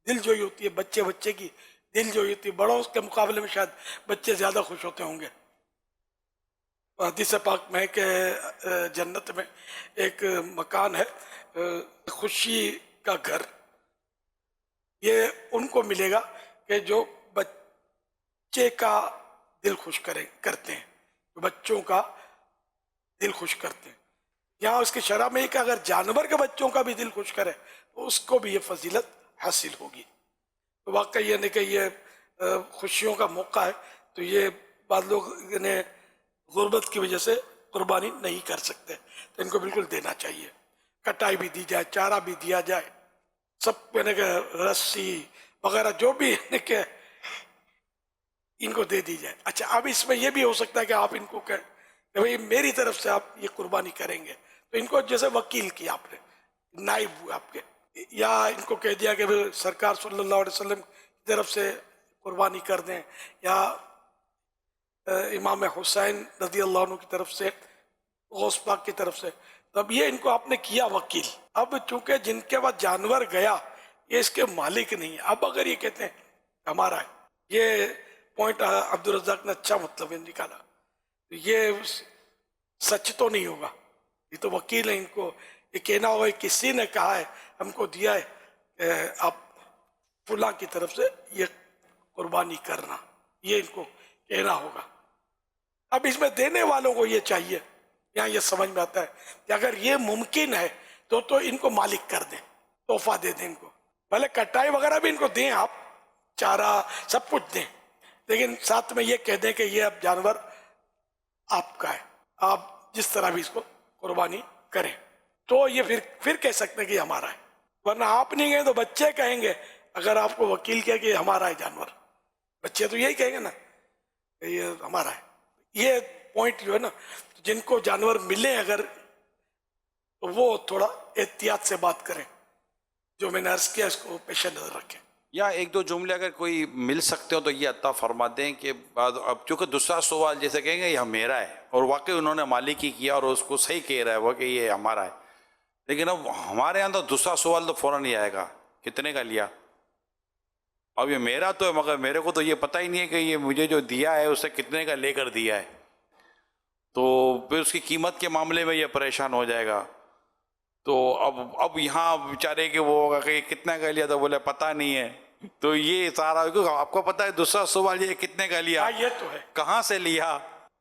दिल जोई होती है, बच्चे की दिल जोई होती है। बड़ों के मुकाबले में शायद बच्चे ज़्यादा खुश होते होंगे। हदीस पाक में कि जन्नत में एक मकान है खुशी का घर, ये उनको मिलेगा कि जो बच्चे का दिल खुश करते हैं, जो बच्चों का दिल खुश करते हैं। यहाँ उसकी शरह में कि अगर जानवर के बच्चों का भी दिल खुश करे तो उसको भी ये फजीलत हासिल होगी। तो वाकई यानी कि ये खुशियों का मौका है। तो ये बाद लोग ने गुर्बत की वजह से कुर्बानी नहीं कर सकते, तो इनको बिल्कुल देना चाहिए। कटाई भी दी जाए, चारा भी दिया जाए, सब यानी कि रस्सी वगैरह जो भी यानी कि इनको दे दी जाए। अच्छा, अब इसमें यह भी हो सकता है कि आप इनको कहें कि भाई मेरी तरफ से आप ये कुर्बानी करेंगे, तो इनको जैसे वकील किया आपने, नाइब हुए आपके, या इनको कह दिया कि भाई सरकार सल्लल्लाहु अलैहि वसल्लम की तरफ से कुर्बानी कर दें, या इमाम हुसैन रज़ी अल्लाह अन्हु की तरफ से, गौस पाक की तरफ से, तब ये इनको आपने किया वकील। अब चूंकि जिनके पास जानवर गया ये इसके मालिक नहीं है, अब अगर ये कहते हैं हमारा है, ये पॉइंट अब्दुल रज़ाक ने अच्छा मतलब निकाला, तो ये सच तो नहीं होगा, ये तो वकील है, इनको ये कहना होगा किसी ने कहा है हमको दिया है आप फुला की तरफ से ये कुर्बानी करना, ये इनको कहना होगा। अब इसमें देने वालों को ये चाहिए, यहाँ ये समझ में आता है कि अगर ये मुमकिन है तो इनको मालिक कर दें, तोहफा दे दें इनको, भले कटाई वगैरह भी इनको दें, आप चारा सब कुछ दें, लेकिन साथ में ये कह दें कि ये अब जानवर आपका है, आप जिस तरह भी इसको कुर्बानी करें, तो ये फिर कह सकते हैं कि हमारा है। वरना आप नहीं गए तो बच्चे कहेंगे, अगर आपको वकील कहे कि हमारा है जानवर, बच्चे तो यही कहेंगे ना ये हमारा है। ये पॉइंट जो है ना, जिनको जानवर मिले अगर, तो वो थोड़ा एहतियात से बात करें, जो मैंने अर्ज किया इसको पेश नजर रखें। या एक दो जुमले अगर कोई मिल सकते हो तो ये अता फरमा दें कि अब चूँकि दूसरा सवाल जैसे कहेंगे यह मेरा है, और वाकई उन्होंने मालिकी किया और उसको सही कह रहा है वो कि ये हमारा है, लेकिन अब हमारे यहाँ तो दूसरा सवाल तो फ़ौरन ही आएगा, कितने का लिया? अब ये मेरा तो है, मगर मेरे को तो ये पता ही नहीं है कि ये मुझे जो दिया है उसे कितने का लेकर दिया है, तो फिर उसकी कीमत के मामले में ये परेशान हो जाएगा। तो अब यहाँ बेचारे कि वो होगा कि कितने का लिया, तो बोले पता नहीं है, तो ये सारा क्योंकि आपको पता है दूसरा सवाल ये कितने का लिया, ये तो है, कहाँ से लिया,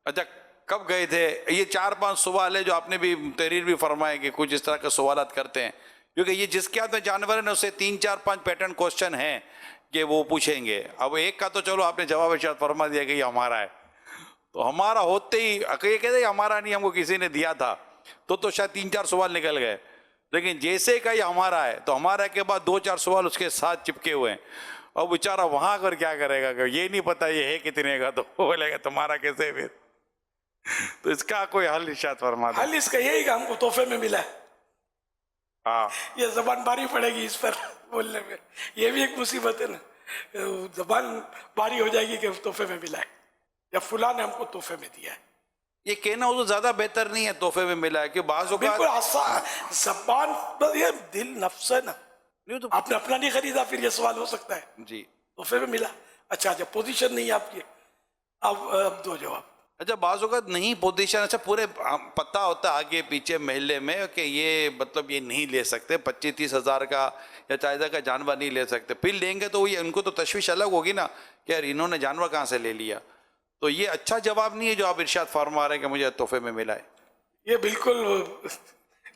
अच्छा कब गए थे, ये 4-5 सवाल है जो आपने भी तहरीर भी फरमाए कि कुछ इस तरह के सवालात करते हैं, क्योंकि ये जिसके हाथ में जानवर है ना उससे 3-4-5 पैटर्न क्वेश्चन हैं कि वो पूछेंगे। अब एक का तो चलो आपने जवाब इरशाद फरमा दिया कि ये हमारा है, तो हमारा होते ही ये कहते हमारा नहीं, हमको किसी ने दिया था, तो शायद 3-4 सवाल निकल गए, लेकिन जैसे का ये हमारा है तो हमारा के बाद 2-4 सवाल उसके साथ चिपके हुए हैं। अब बेचारा वहां कर क्या करेगा कि ये नहीं पता ये है कितने का, तो बोलेगा तुम्हारा कैसे फिर, तो इसका कोई हल इरशाद फरमा दो। हल इसका यही कि हमको तोहफे में मिला है। हाँ, ये जबान बारी पड़ेगी इस पर बोलने में, ये भी एक मुसीबत है ना, जबान बारी हो जाएगी कि तोहफे में मिला है या फुला ने हमको तोहफे में दिया है। ये कहना हो तो ज्यादा बेहतर नहीं है तोहफे में मिला है, कि बाज़ बिल्कुल जबान पर ये दिल नफ्स है ना, तो आपने अपना नहीं खरीदा, फिर ये सवाल हो सकता है जी तोहफे में मिला। अच्छा पोजीशन नहीं है आपकी, अब दो जवाब। अच्छा बाज़ औक़ात नहीं पोजीशन, अच्छा पूरे पता होता है आगे पीछे महल्ले में कि ये मतलब ये नहीं ले सकते, 25-30 हज़ार का या 40 का जानवर नहीं ले सकते, फिर लेंगे तो ये उनको तो तशवीश अलग होगी ना कि यार इन्होंने जानवर कहाँ से ले लिया। तो ये अच्छा जवाब नहीं है जो आप इरशाद फरमा रहे हैं कि मुझे तोहफे में मिला है। ये बिल्कुल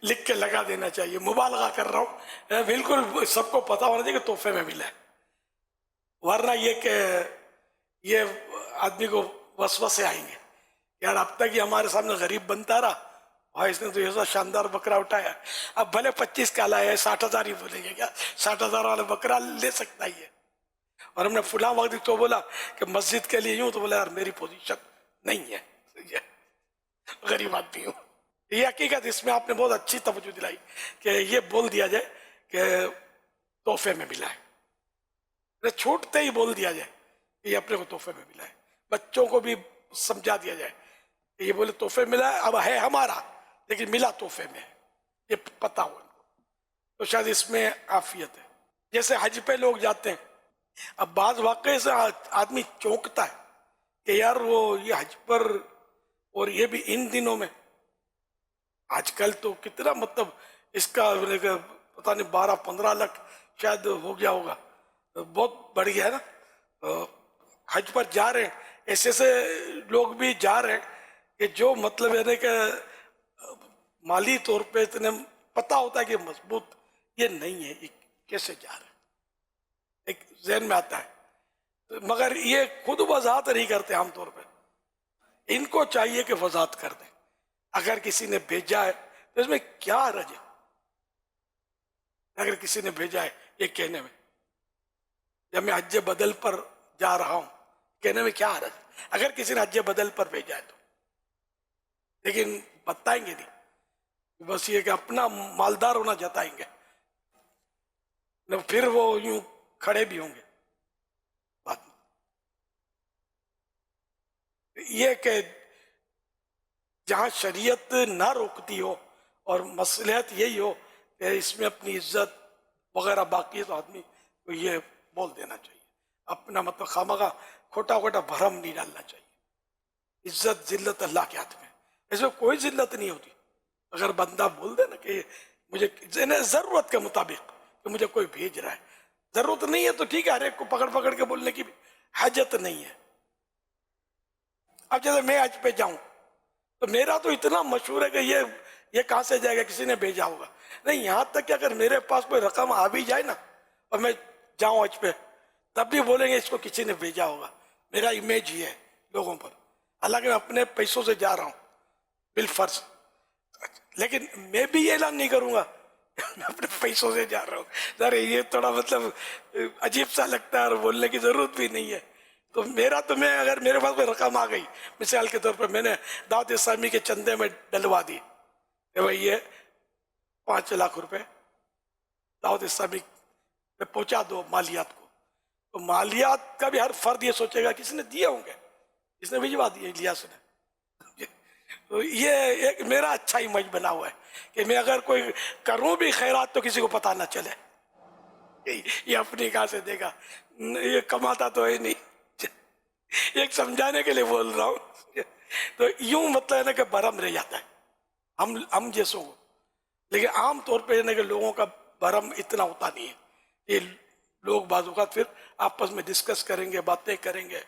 लिख के लगा देना चाहिए, मुबालगा कर रहा हूँ, बिल्कुल सबको पता होना चाहिए कि तोहफे में मिला है, वरना ये कि ये आदमी को वसवसे आएंगे, यार अब तक ही हमारे सामने गरीब बनता रहा, भाई इसने तो ऐसा शानदार बकरा उठाया, अब भले 25 का लाया है 60,000 ही बोलेंगे, क्या 60,000 वाला बकरा ले सकता ही है। और हमने फुला वक्त तो बोला कि मस्जिद के लिए यूं, तो बोला यार मेरी पोजीशन नहीं है, गरीब आदमी हूँ। ये हकीकत, इसमें आपने बहुत अच्छी तवज्जो दिलाई कि ये बोल दिया जाए कि तोहफे में मिला है, छूटते ही बोल दिया जाए कि ये अपने को तोहफे में मिला है, बच्चों को भी समझा दिया जाए ये बोले तोहफे मिला है, अब है हमारा लेकिन मिला तोहफे में, ये पता हो इनको, तो शायद इसमें आफियत है। जैसे हज पे लोग जाते हैं, अब बाज वाकई से आदमी चौंकता है कि यार वो ये हज पर, और ये भी इन दिनों में, आजकल तो कितना मतलब इसका पता नहीं 12-15 लाख शायद हो गया होगा, बहुत बढ़ गया है ना। हज पर जा रहे हैं, ऐसे ऐसे लोग भी जा रहे हैं कि जो मतलब है कि माली तौर पे इतने पता होता है कि मजबूत ये नहीं है, ये कैसे जा रहे हैं, एक ज़हन में आता है, तो मगर ये खुद वजाहत नहीं करते आमतौर पे, इनको चाहिए कि वजाहत कर दें। अगर किसी ने भेजा है तो इसमें क्या हर्ज है, अगर किसी ने भेजा है ये कहने में, या मैं हज बदल पर जा रहा हूँ, کہنے میں کیا حرج ہے اگر کسی نے حج بدل پر بھیجا ہے تو، لیکن بتائیں گے نہیں، بس یہ کہ اپنا مالدار ہونا جتائیں گے، پھر وہ یوں کھڑے بھی ہوں گے بعد میں۔ یہ کہ جہاں شریعت نہ روکتی ہو اور مصلحت یہی ہو کہ اس میں اپنی عزت وغیرہ باقی ہے تو آدمی کو یہ بول دینا چاہیے، اپنا مطلب خامخواہ کھوٹا کھوٹا بھرم نہیں ڈالنا چاہیے۔ عزت ذلت اللہ کے ہاتھ میں، اس میں کوئی ذلت نہیں ہوتی۔ اگر بندہ بول دے نا کہ مجھے ضرورت کے مطابق کہ مجھے کوئی بھیج رہا ہے، ضرورت نہیں ہے تو ٹھیک ہے، ہر ایک کو پکڑ پکڑ کے بولنے کی بھی حاجت نہیں ہے۔ اب جیسے میں حج پہ جاؤں تو میرا تو اتنا مشہور ہے کہ یہ کہاں سے جائے گا، کسی نے بھیجا ہوگا نہیں، یہاں تک کہ اگر میرے پاس کوئی رقم آ بھی جائے نا اور میں جاؤں حج پہ تب بھی بولیں گے اس کو کسی نے بھیجا ہوگا، میرا امیج ہی ہے لوگوں پر، حالانکہ میں اپنے پیسوں سے جا رہا ہوں بالفرض، لیکن میں بھی یہ اعلان نہیں کروں گا میں اپنے پیسوں سے جا رہا ہوں۔ ذرا یہ تھوڑا مطلب عجیب سا لگتا ہے اور بولنے کی ضرورت بھی نہیں ہے۔ تو میں اگر میرے پاس کوئی رقم آ گئی، مثال کے طور پر میں نے دعوت اسلامی کے چندے میں ڈلوا دی کہ بھائی یہ 5 لاکھ روپے دعوت اسلامی میں پہنچا دو مالیات کو، تو مالیات کا بھی ہر فرد یہ سوچے گا کس نے دیے ہوں گے، اس نے بھجوا دیے الیاس نے۔ تو یہ ایک میرا اچھا امیج بنا ہوا ہے کہ میں اگر کوئی کروں بھی خیرات تو کسی کو پتہ نہ چلے، یہ اپنی کہاں سے دے گا، یہ کماتا تو ہے نہیں، ایک سمجھانے کے لیے بول رہا ہوں۔ تو یوں مطلب ہے نا کہ برہم رہ جاتا ہے ہم جیسوں کو، لیکن عام طور پہ ہے نا کہ لوگوں کا برہم اتنا ہوتا نہیں ہے، یہ لوگ بعض اوقات پھر آپس میں ڈسکس کریں گے، باتیں کریں گے۔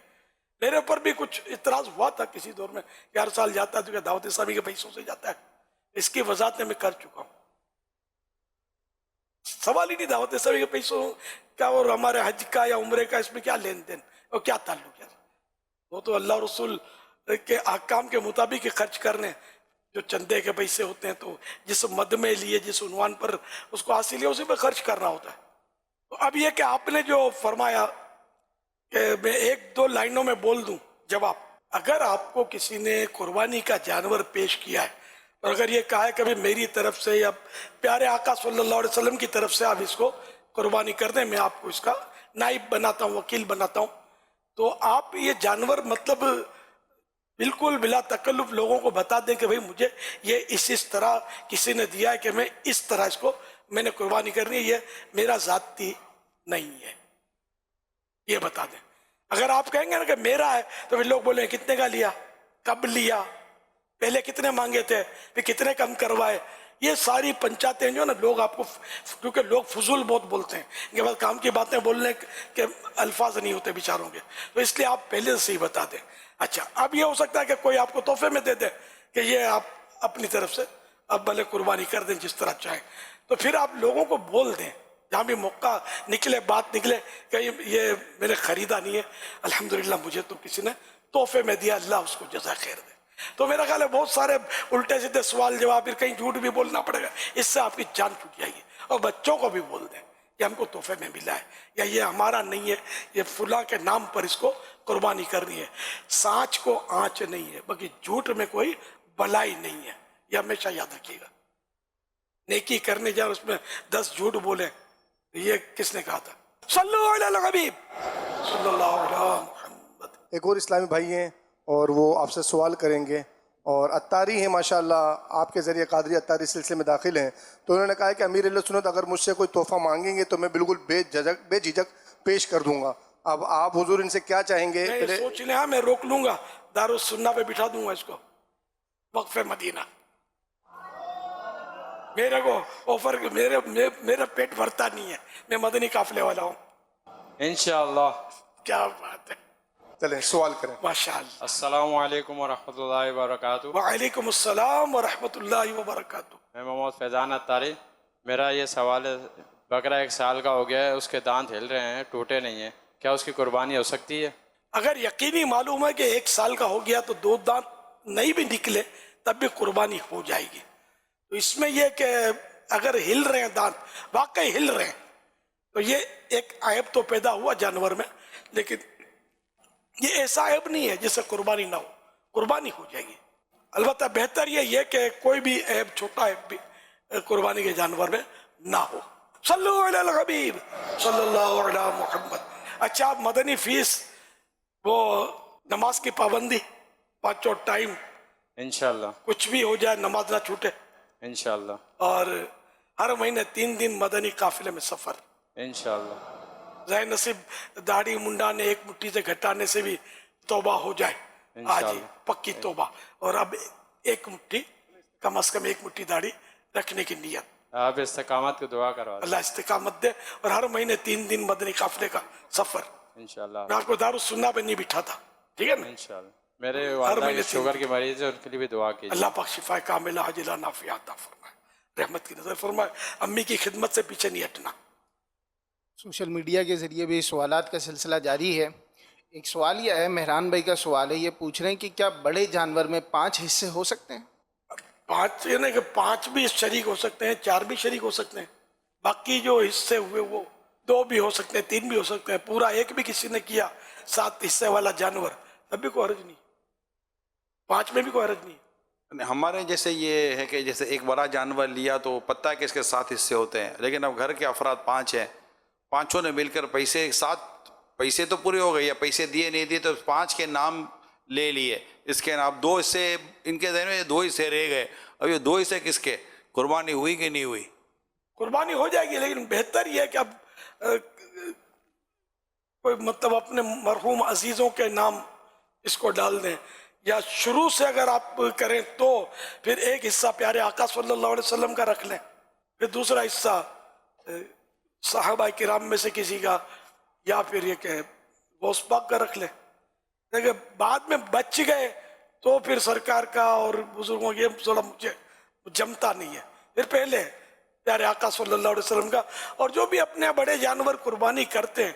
میرے اوپر بھی کچھ اعتراض ہوا تھا کسی دور میں کہ ہر سال جاتا ہے تو کیا دعوت اسلامی کے پیسوں سے جاتا ہے، اس کی وضاحت میں کر چکا ہوں۔ سوال ہی نہیں دعوت اسلامی کے پیسوں کا اور ہمارے حج کا یا عمرے کا، اس میں کیا لین دین اور کیا تعلق ہے، وہ تو اللہ رسول کے احکام کے مطابق ہی خرچ کرنے، جو چندے کے پیسے ہوتے ہیں تو جس مد میں لیے، جس عنوان پر اس کو حاصل ہے اسی پہ خرچ کرنا ہوتا ہے۔ تو اب یہ کہ آپ نے جو فرمایا کہ میں 1-2 لائنوں میں بول دوں جواب، اگر آپ کو کسی نے قربانی کا جانور پیش کیا ہے اور اگر یہ کہا ہے کہ بھی میری طرف سے یا پیارے آقا صلی اللہ علیہ وسلم کی طرف سے آپ اس کو قربانی کر دیں، میں آپ کو اس کا نائب بناتا ہوں، وکیل بناتا ہوں، تو آپ یہ جانور مطلب بالکل بلا تکلف لوگوں کو بتا دیں کہ بھئی مجھے یہ اس طرح کسی نے دیا ہے کہ میں اس طرح اس کو میں نے قربانی کرنی ہے، یہ میرا ذاتی نہیں ہے، یہ بتا دیں۔ اگر آپ کہیں گے نا کہ میرا ہے تو پھر لوگ بولیں کتنے کا لیا، کب لیا، پہلے کتنے مانگے تھے، پھر کتنے کم کروائے، یہ ساری پنچاتیں جو نا لوگ آپ کو، کیونکہ لوگ فضول بہت بولتے ہیں، ان کے بعد کام کی باتیں بولنے کے الفاظ نہیں ہوتے بیچاروں کے، تو اس لیے آپ پہلے سے ہی بتا دیں۔ اچھا، اب یہ ہو سکتا ہے کہ کوئی آپ کو تحفے میں دے دے کہ یہ آپ اپنی طرف سے اب بھلے قربانی کر دیں جس طرح چاہیں، تو پھر آپ لوگوں کو بول دیں جہاں بھی موقع نکلے، بات نکلے کہ یہ میں نے خریدا نہیں ہے، الحمدللہ مجھے تو کسی نے تحفے میں دیا، اللہ اس کو جزا خیر دے۔ تو میرا خیال ہے بہت سارے الٹے سیدھے سوال جواب، پھر کہیں جھوٹ بھی بولنا پڑے گا، اس سے آپ کی جان چھوٹ جائے گی۔ اور بچوں کو بھی بول دیں کہ ہم کو تحفے میں ملا ہے، یا یہ ہمارا نہیں ہے، یہ فلاں کے نام پر اس کو قربانی کرنی ہے، سانچ کو آنچ نہیں ہے، باقی جھوٹ میں کوئی بلائی نہیں ہے، یہ ہمیشہ یاد رکھیے گا۔ نیکی کرنے جائے اس میں 10 جھوٹ بولیں، یہ کس نے کہا تھا؟ صلو علی الحبیب صلی اللہ علیہ محمد۔ ایک اور اسلامی بھائی ہیں اور وہ آپ سے سوال کریں گے، اور اتاری ہیں ماشاءاللہ، آپ کے ذریعے قادری اتاری سلسلے میں داخل ہیں، تو انہوں نے کہا ہے کہ امیر اہل سنت اگر مجھ سے کوئی تحفہ مانگیں گے تو میں بالکل بے جھجک پیش کر دوں گا۔ اب آپ حضور ان سے کیا چاہیں گے؟ میں سوچ لیں، ہاں میں روک لوں گا، دارالسنہ پہ بٹھا دوں گا اس کو، وقف مدینہ۔ میرے کو آفر، میرا پیٹ بھرتا نہیں ہے، میں مدنی قافلے والا ہوں انشاءاللہ۔ کیا بات ہے، چلیں سوال کریں۔ ماشاءاللہ۔ السلام علیکم ورحمۃ اللہ وبرکاتہ۔ وعلیکم السلام ورحمۃ اللہ وبرکاتہ۔ میں محمد فیضان اتاری، میرا یہ سوال ہے، بکرا 1 سال کا ہو گیا ہے، اس کے دانت ہل رہے ہیں، ٹوٹے نہیں ہیں، کیا اس کی قربانی ہو سکتی ہے؟ اگر یقینی معلوم ہے کہ 1 سال کا ہو گیا تو 2 دانت نہیں بھی نکلے تب بھی قربانی ہو جائے گی۔ تو اس میں یہ کہ اگر ہل رہے ہیں دانت، واقعی ہل رہے ہیں، تو یہ ایک عیب تو پیدا ہوا جانور میں، لیکن یہ ایسا عیب نہیں ہے جس سے قربانی نہ ہو، قربانی ہو جائے گی. البتہ بہتر یہ ہے کہ کوئی بھی عیب، چھوٹا عیب بھی قربانی کے جانور میں نہ ہو. صلو علی الحبیب صلی اللہ علیہ محمد. اچھا، مدنی فیس، وہ نماز کی پابندی، پانچوں ٹائم انشاءاللہ کچھ بھی ہو جائے نماز نہ چھوٹے، انشاءاللہ اور ہر مہینے 3 دن مدنی قافلے میں سفر. انشاءاللہ ظاہر نصیب داڑھی منڈانے ایک مٹھی سے گھٹانے سے بھی توبہ ہو جائے، آج ہی پکی توبہ، اور اب ایک مٹھی، کم از کم ایک مٹھی داڑھی رکھنے کی نیت. آپ استقامت کو دعا کروا اللہ استقامت دے، اور ہر مہینے 3 دن مدنی قافلے کا سفر. انشاءاللہ میں آپ کو دارالسنہ پہ نہیں بٹھاتا، ٹھیک ہے نا؟ انشاءاللہ. میرے والدہ کے شوگر کے مریض ہیں، ان کے لیے بھی دعا کیجیے. اللہ پاک شفا کاملہ عاجلہ نافعہ عطا فرمائے، رحمت کی نظر فرمائے. امی کی خدمت سے پیچھے نہیں ہٹنا. سوشل میڈیا کے ذریعے بھی سوالات کا سلسلہ جاری ہے. ایک سوال یہ ہے، مہران بھائی کا سوال ہے، یہ پوچھ رہے ہیں کہ کیا بڑے جانور میں 5 حصے ہو سکتے ہیں؟ 5 یعنی کہ 5 بھی شریک ہو سکتے ہیں، 4 بھی شریک ہو سکتے ہیں. باقی جو حصے ہوئے وہ 2 بھی ہو سکتے ہیں، 3 بھی ہو سکتے ہیں. پورا ایک بھی کسی نے کیا 7 حصے والا جانور، تب بھی کوئی حرج نہیں، 5 میں بھی کوئی حرج نہیں. ہمارے جیسے یہ ہے کہ جیسے ایک بڑا جانور لیا تو پتہ ہے کہ اس کے 7 حصے ہوتے ہیں، لیکن اب گھر کے افراد 5 ہیں، 5 نے مل کر پیسے 7 پیسے تو پورے ہو گئے، یا پیسے دیے نہیں دیے تو 5 کے نام لے لیے. اس کے نام 2 حصے ان کے ذہن میں 2 حصے رہ گئے. اب یہ 2 حصے کس کے؟ قربانی ہوئی کہ نہیں ہوئی؟ قربانی ہو جائے گی، لیکن بہتر یہ ہے کہ اب کوئی مطلب اپنے مرحوم عزیزوں کے نام اس کو ڈال دیں، یا شروع سے اگر آپ کریں تو پھر ایک حصہ پیارے آقا صلی اللہ علیہ وسلم کا رکھ لیں، پھر دوسرا حصہ صحابہ کرام میں سے کسی کا، یا پھر یہ کہ غوث پاک کا رکھ لیں. لیکن بعد میں بچ گئے تو پھر سرکار کا اور بزرگوں یہ تھوڑا مجھے جمتا نہیں ہے. پھر پہلے پیارے آقا صلی اللہ علیہ وسلم کا. اور جو بھی اپنے بڑے جانور قربانی کرتے ہیں،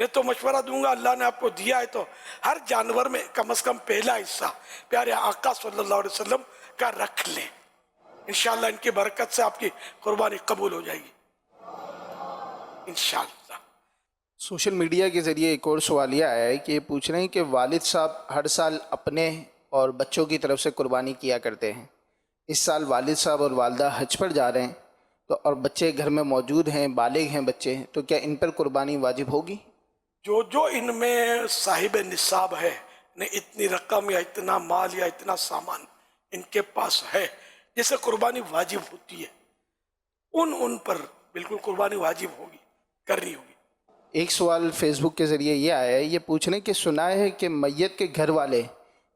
میں تو مشورہ دوں گا، اللہ نے آپ کو دیا ہے تو ہر جانور میں کم از کم پہلا حصہ پیارے آقا صلی اللہ علیہ وسلم کا رکھ لیں. انشاءاللہ ان کی برکت سے آپ کی قربانی قبول ہو جائے گی انشاءاللہ. سوشل میڈیا کے ذریعے ایک اور سوال یہ آیا ہے کہ یہ پوچھ رہے ہیں کہ والد صاحب ہر سال اپنے اور بچوں کی طرف سے قربانی کیا کرتے ہیں. اس سال والد صاحب اور والدہ حج پر جا رہے ہیں تو اور بچے گھر میں موجود ہیں، بالغ ہیں بچے، تو کیا ان پر قربانی واجب ہوگی؟ جو ان میں صاحب نصاب ہے، اتنی رقم یا اتنا مال یا اتنا سامان ان کے پاس ہے جس سے قربانی واجب ہوتی ہے، ان پر بالکل قربانی واجب ہوگی، کرنی ہوگی. ایک سوال فیس بک کے ذریعے یہ آیا ہے، یہ پوچھنے کہ سنا ہے کہ میت کے گھر والے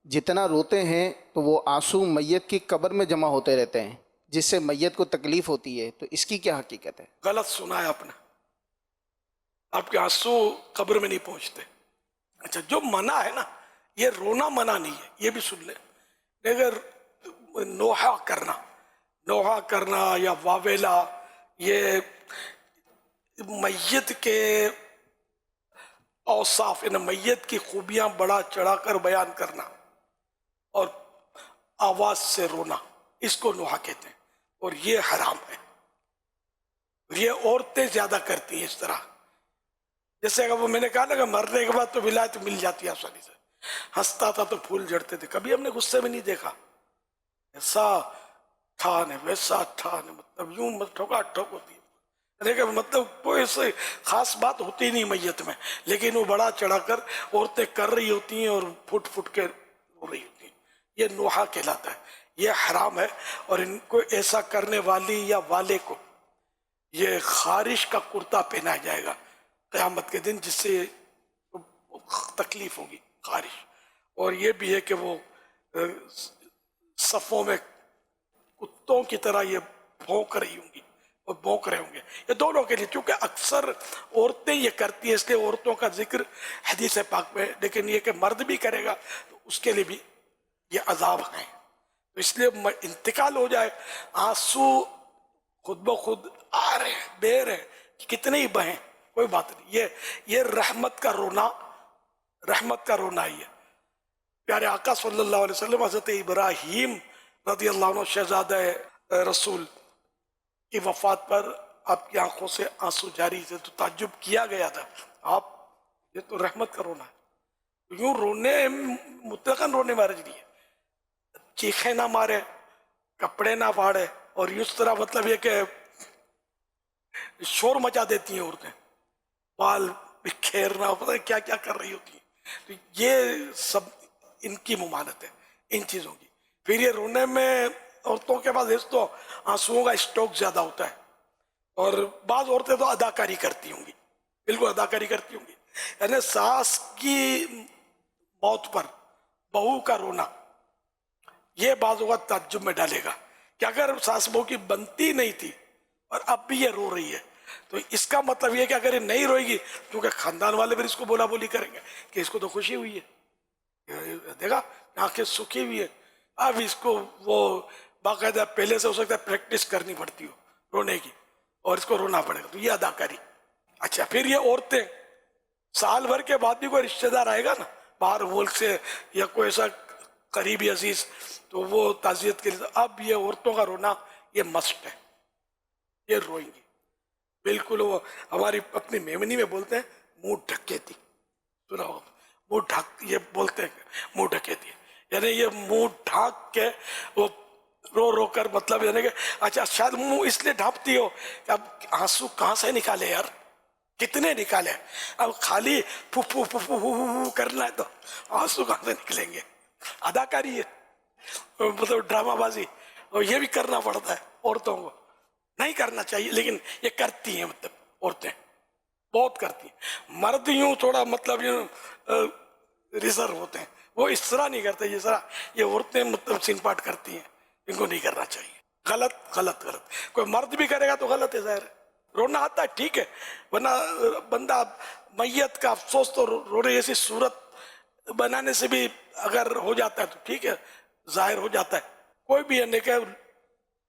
جتنا روتے ہیں تو وہ آنسو میت کی قبر میں جمع ہوتے رہتے ہیں جس سے میت کو تکلیف ہوتی ہے، تو اس کی کیا حقیقت ہے؟ غلط سنا ہے آپ نے، آپ کے آنسو قبر میں نہیں پہنچتے. اچھا، جو منع ہے نا، یہ رونا منع نہیں ہے، یہ بھی سن لیں. اگر نوحہ کرنا یا واویلا، یہ میت کے اوصاف، میت کی خوبیاں بڑا چڑھا کر بیان کرنا اور آواز سے رونا، اس کو نوحہ کہتے ہیں، اور یہ حرام ہے. یہ عورتیں زیادہ کرتی ہیں اس طرح. جیسے اگر وہ میں نے کہا نا کہ مرنے کے بعد تو ولایت مل جاتی ہے آسانی سے، ہنستا تھا تو پھول جھڑتے تھے، کبھی ہم نے غصے میں نہیں دیکھا. ایسا ٹھان ہے ویسا ٹھان ہے، مطلب یوں ٹھوکا ٹھوک ہوتی ہے، لیکن مطلب کوئی ایسے خاص بات ہوتی نہیں میت میں، لیکن وہ بڑا چڑھا کر عورتیں کر رہی ہوتی ہیں اور پھٹ پھٹ کے رو رہی ہوتی ہیں. یہ نوحہ کہلاتا ہے، یہ حرام ہے. اور ان کو ایسا کرنے والی یا والے کو یہ خارش کا کرتا پہنایا جائے گا قیامت کے دن، جس سے تکلیف ہوگی، خارش. اور یہ بھی ہے کہ وہ صفوں میں کتوں کی طرح یہ بھونک رہی ہوں گی اور بھونک رہے ہوں گے. یہ دونوں کے لیے، چونکہ اکثر عورتیں یہ کرتی ہیں اس لیے عورتوں کا ذکر حدیث پاک میں، لیکن یہ کہ مرد بھی کرے گا تو اس کے لیے بھی یہ عذاب ہیں. تو اس لیے انتقال ہو جائے، آنسو خود بخود آ رہے ہیں، بہ رہے ہیں، کتنے ہی بہیں، کوئی بات نہیں. یہ رحمت کا رونا ہی ہے. پیارے آقا صلی اللہ علیہ وسلم حضرت ابراہیم رضی اللہ عنہ شہزادہ رسول کی وفات پر آپ کی آنکھوں سے آنسو جاری تھے، تو تعجب کیا گیا تھا، آپ یہ تو رحمت کا رونا ہے. यूं रोने मुतलकन रोने मारे नहीं है, चीखे ना मारे, कपड़े ना फाड़े, और इस तरह मतलब ये कि शोर मचा देती हैं औरतें, बाल बिखेरना, पता है क्या क्या कर रही होती हैं। तो ये सब इनकी मुमानत है इन चीज़ों की। फिर ये रोने में औरतों के पास तो आंसुओं का स्टॉक ज़्यादा होता है, और बाज़ औरतें तो अदाकारी करती होंगी, बिल्कुल अदाकारी करती होंगी। यानी सास की मौत पर बहू का रोना ये बाज़ों का ताज्जुब में डालेगा कि अगर सास बहू की बनती नहीं थी और अब भी ये रो रही है, तो इसका मतलब ये कि अगर ये नहीं रोएगी, क्योंकि खानदान वाले फिर इसको बोला बोली करेंगे कि इसको तो खुशी हुई है, देखा आंखें सूखी हुई है, अब इसको वो बाकायदा पहले से हो सकता है प्रैक्टिस करनी पड़ती हो रोने की, और इसको रोना पड़ेगा, तो ये अदाकारी। अच्छा, फिर ये औरतें साल भर के बाद भी कोई रिश्तेदार आएगा ना बाहर मुल्क से या कोई ऐसा करीबी अजीज, तो वो ताज़ियत के लिए, अब ये औरतों का रोना ये मस्ट है, ये रोएंगी बिल्कुल। वो हमारी अपनी मेमनी में बोलते हैं मुंह ढकेती, सुना हो, मुंह ढक, ये बोलते हैं मुंह ढकेती, यानी ये मुंह ढाक के वो रो रो कर, मतलब यानी कि अच्छा शायद मुंह इसलिए ढांपती हो कि अब आंसू कहाँ से निकाले यार, कितने निकाले, अब खाली फुफू फुफू फुफू करना है तो आंसू कहाँ से निकलेंगे। अदाकारी है, मतलब ड्रामाबाजी, और ये भी करना पड़ता है औरतों को, नहीं करना चाहिए लेकिन ये करती हैं, मतलब औरतें बहुत करती हैं। मर्द यूं थोड़ा मतलब यूं रिजर्व होते हैं, वो इस तरह नहीं करते जिस तरह ये औरतें मतलब सिनपाट करती हैं, इनको नहीं करना चाहिए। गलत गलत गलत, कोई मर्द भी करेगा तो गलत है, ज़ाहिर है। रोना आता है ठीक है, वरना बंदा मैयत का अफसोस तो रोने जैसी सूरत बनाने से भी अगर हो जाता है तो ठीक है, जाहिर हो जाता है। कोई भी अन्य के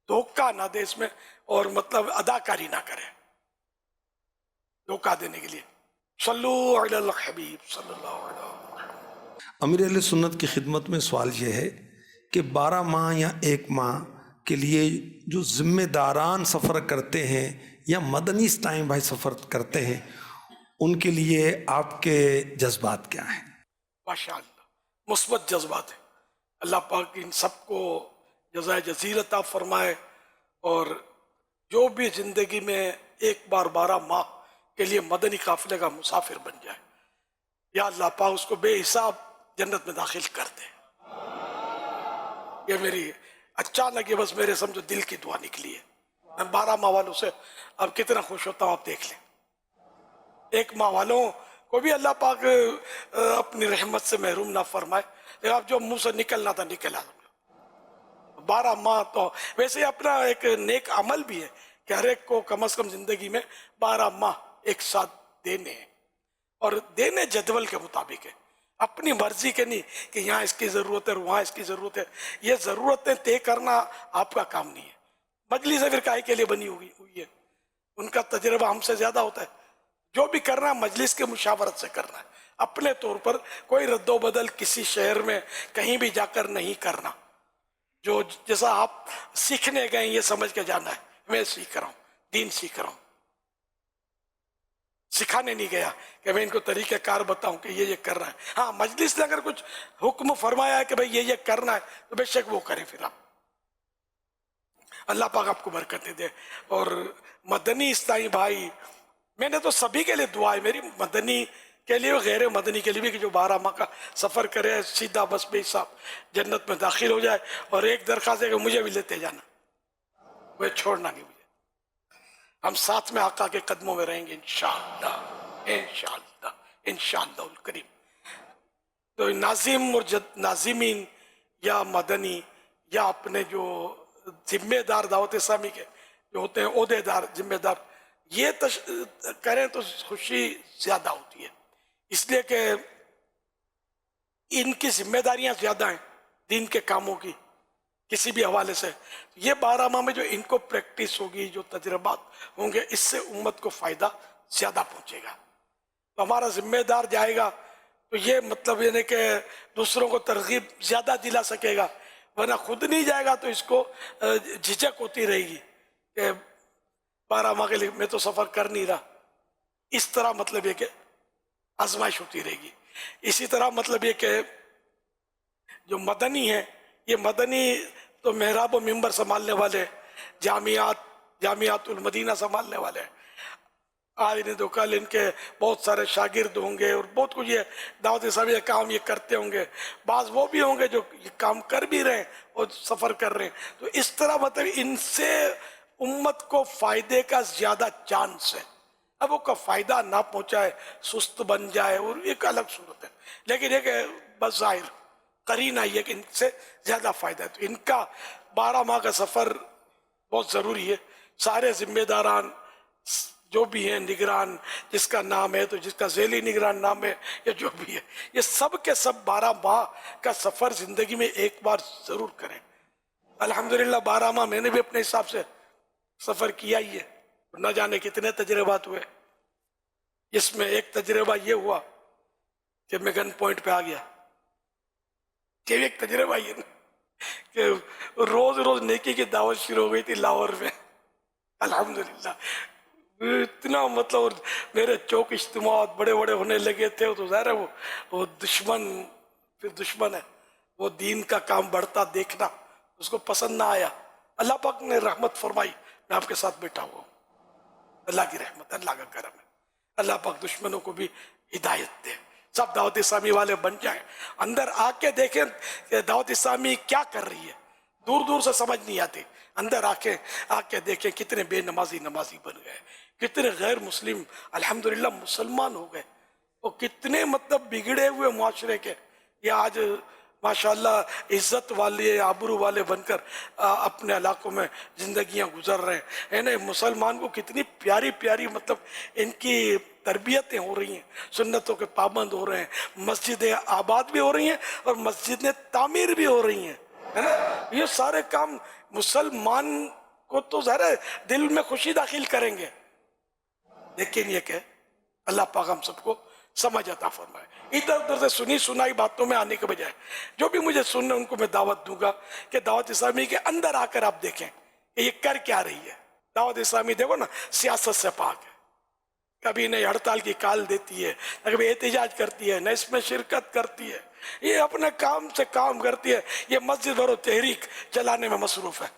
धोखा ना दे इसमें, और मतलब अदाकारी ना करे धोखा देने के लिए। सल्लु अलल हबीब सल्लल्लाहु अलैहि वसल्लम। अमीर अहले सुन्नत की खिदमत में सवाल ये है कि 12 माह या 1 माह के लिए जो जिम्मेदारान सफ़र करते हैं या मदनी टाइम भाई सफ़र करते हैं, उनके लिए आपके जज्बात क्या हैं? माशाअल्लाह मुस्बत जज्बात है। अल्लाह पाक इन सबको जज़ाए जज़ील अता फरमाए, और जो भी ज़िंदगी में एक बार 12 माह के लिए मदनी काफिले का मुसाफिर बन जाए, या अल्लाह पाक उसको बेहिसाब जन्नत में दाखिल कर दे। ये मेरी अचानक ये बस मेरे समझो दिल की दुआ निकली है। मैं 12 माह वालों से अब कितना खुश होता हूँ, आप देख लें। 1 माह वालों को भी अल्लाह पाक अपनी रहमत से महरूम ना फरमाए, लेकिन अब जो मुंह से निकलना था निकला। 12 माह तो वैसे अपना एक नेक अमल भी है कि हर एक को कम से कम जिंदगी में 12 माह एक साथ देने हैं, और देने जदवल के मुताबिक है, अपनी मर्जी के नहीं कि यहाँ इसकी ज़रूरत है और वहाँ इसकी ज़रूरत है। ये ज़रूरतें तय करना आपका काम नहीं है। मजलिस फिर काहे के लिए बनी हुई है, उनका तजर्बा हमसे ज़्यादा होता है। जो भी करना है मजलिस के मुशावरत से करना है, अपने तौर पर कोई रद्दोबदल किसी शहर में कहीं भी जाकर नहीं करना। जो जैसा आप सीखने गए ये समझ के जाना है, मैं सीख रहा हूँ, दीन सीख रहा हूँ, सिखाने नहीं गया कि मैं इनको तरीके कार बताऊं कि ये करना है। हाँ, मजलिस ने अगर कुछ हुक्म फरमाया है कि भाई ये करना है तो बेशक वो करें। फिर आप अल्लाह पाक आपको बरकत दे। और मदनी इस्लामी भाई, मैंने तो सभी के लिए दुआ है मेरी, मदनी के लिए गैर मदनी के लिए भी, कि जो 12 माह का सफ़र करे सीधा बस बेहिसाब जन्नत में दाखिल हो जाए। और एक दरख्वास्त है कि मुझे भी लेते जाना, वह छोड़ना नहीं मुझे। हम साथ में आका के कदमों में रहेंगे इंशाअल्लाह इंशाअल्लाह इंशाअल्लाह करीम। तो नाजिम और नाजिमीन या मदनी या अपने जो जिम्मेदार दावत इस्लामी के जो होते हैं ओहदेदार जिम्मेदार, ये करें तो खुशी ज़्यादा होती है, इसलिए कि इनकी जिम्मेदारियां ज़्यादा हैं दीन के कामों की किसी भी हवाले से। ये 12 माह में जो इनको प्रैक्टिस होगी, जो तजर्बात होंगे, इससे उम्मत को फ़ायदा ज़्यादा पहुँचेगा। तो हमारा जिम्मेदार जाएगा तो ये मतलब यानी कि दूसरों को तरगीब ज़्यादा दिला सकेगा, वरना खुद नहीं जाएगा तो इसको झिझक होती रहेगी कि 12 माह के लिए मैं तो सफ़र कर नहीं रहा। इस तरह मतलब ये कि आजमाइश होती रहेगी। इसी तरह मतलब ये कि जो मदनी है, ये मदनी तो मेहराब व मिंबर संभालने वाले, जामियातुल मदीना संभालने वाले, आज नहीं तो कल इनके बहुत सारे शागिर्द होंगे और बहुत कुछ ये दावत इस्लामी का काम ये करते होंगे। बाज़ वो भी होंगे जो ये काम कर भी रहे हैं और सफ़र कर रहे हैं। तो इस तरह मतलब इनसे उम्मत को फ़ायदे का ज़्यादा चांस है। अब वो का फ़ायदा ना पहुँचाए, सुस्त बन जाए, और एक अलग सूरत है। लेकिन एक बस ज़ाहिर करीना ये कि इनसे ज़्यादा फ़ायदा है। तो इनका 12 माह का सफ़र बहुत ज़रूरी है। सारे ज़िम्मेदारान जो भी हैं, निगरान जिसका नाम है, तो जिसका ज़ैली निगरान नाम है, या जो भी है, ये सब के सब 12 माह का सफ़र ज़िंदगी में एक बार ज़रूर करें। अल्हम्दुलिल्लाह 12 माह मैंने भी अपने हिसाब से सफ़र किया ही है। न जाने कितने तजर्बात हुए। इसमें एक तजर्बा ये हुआ कि मैं गन पॉइंट पे आ गया। कि एक तजर्बा ये कि रोज़ रोज़ नेकी की दावत शुरू हो गई थी लाहौर में। अल्हम्दुलिल्लाह इतना मतलब मेरे चौक इज्तिमात बड़े बड़े होने लगे थे। तो ज़ाहिर है वो दुश्मन फिर दुश्मन है। वो दीन का काम बढ़ता देखना उसको पसंद ना आया। अल्लाह पाक ने रहमत फरमाई, मैं आपके साथ बैठा हुआ हूँ। अल्लाह की रहमत, अल्लाह का करम है। अल्लाह पाक दुश्मनों को भी हिदायत दे, सब दावत इस्लामी वाले बन जाए। अंदर आके देखें कि दावत इस्लामी क्या कर रही है। दूर दूर से समझ नहीं आती, अंदर आके देखें कितने बेनमाजी नमाजी बन गए, कितने गैर मुस्लिम अल्हम्दुलिल्लाह मुसलमान हो गए, और कितने मतलब बिगड़े हुए माशरे के ये आज माशाल्लाह इज्जत वाले आबरू वाले बनकर अपने इलाकों में ज़िंदगियां गुजर रहे हैं। ना मुसलमान को कितनी प्यारी प्यारी मतलब इनकी तरबियतें हो रही हैं, सुन्नतों के पाबंद हो रहे हैं, मस्जिदें आबाद भी हो रही हैं और मस्जिदें तामीर भी हो रही हैं, है ना। ये सारे काम मुसलमान को तो ज़रा दिल में खुशी दाखिल करेंगे। लेकिन ये कि अल्लाह पाक हम सबको समझ अता फरमाए। इधर उधर से सुनी सुनाई बातों में आने के बजाय जो भी मुझे सुनने उनको मैं दावत दूंगा कि दावत इस्लामी के अंदर आकर आप देखें कि ये कर क्या रही है। दावत इस्लामी देखो ना सियासत से पाक है, कभी नहीं हड़ताल की काल देती है, न कभी एहतजाज करती है, न इसमें शिरकत करती है। ये अपने काम से काम करती है। ये मस्जिद और तहरीक चलाने में मसरूफ है,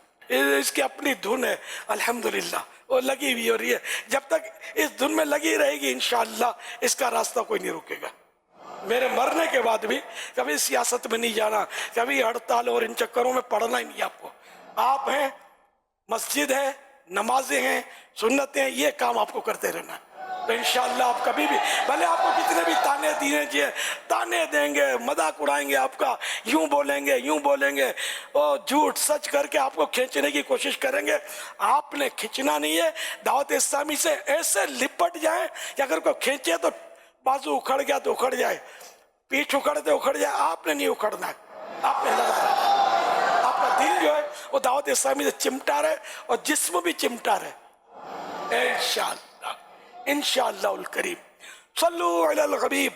इसकी अपनी धुन है अल्हम्दुलिल्लाह, वो लगी हुई हो रही है। जब तक इस धुन में लगी रहेगी इंशाअल्लाह इसका रास्ता कोई नहीं रुकेगा। मेरे मरने के बाद भी कभी सियासत में नहीं जाना, कभी हड़ताल और इन चक्करों में पड़ना ही नहीं। आपको आप हैं, मस्जिद है, नमाजें हैं, सुन्नतें हैं, ये काम आपको करते रहना है। तो इंशाअल्लाह आप कभी भी भले आपको कितने भी ताने दिए चाहिए, ताने देंगे, मजाक उड़ाएंगे आपका, यूं बोलेंगे और झूठ सच करके आपको खींचने की कोशिश करेंगे। आपने खींचना नहीं है। दावत इस्लामी से ऐसे लिपट जाए कि अगर कोई खींचे तो बाजू उखड़ गया तो उखड़ जाए, पीठ उखड़े तो उखड़ जाए, आपने नहीं उखड़ना है। आपने आपका दिल जो है वो दावत इस्लामी से चिमटा रहे और जिस्म भी चिमटा रहे इंशाअल्लाह करीम। सल्लु अलल हबीब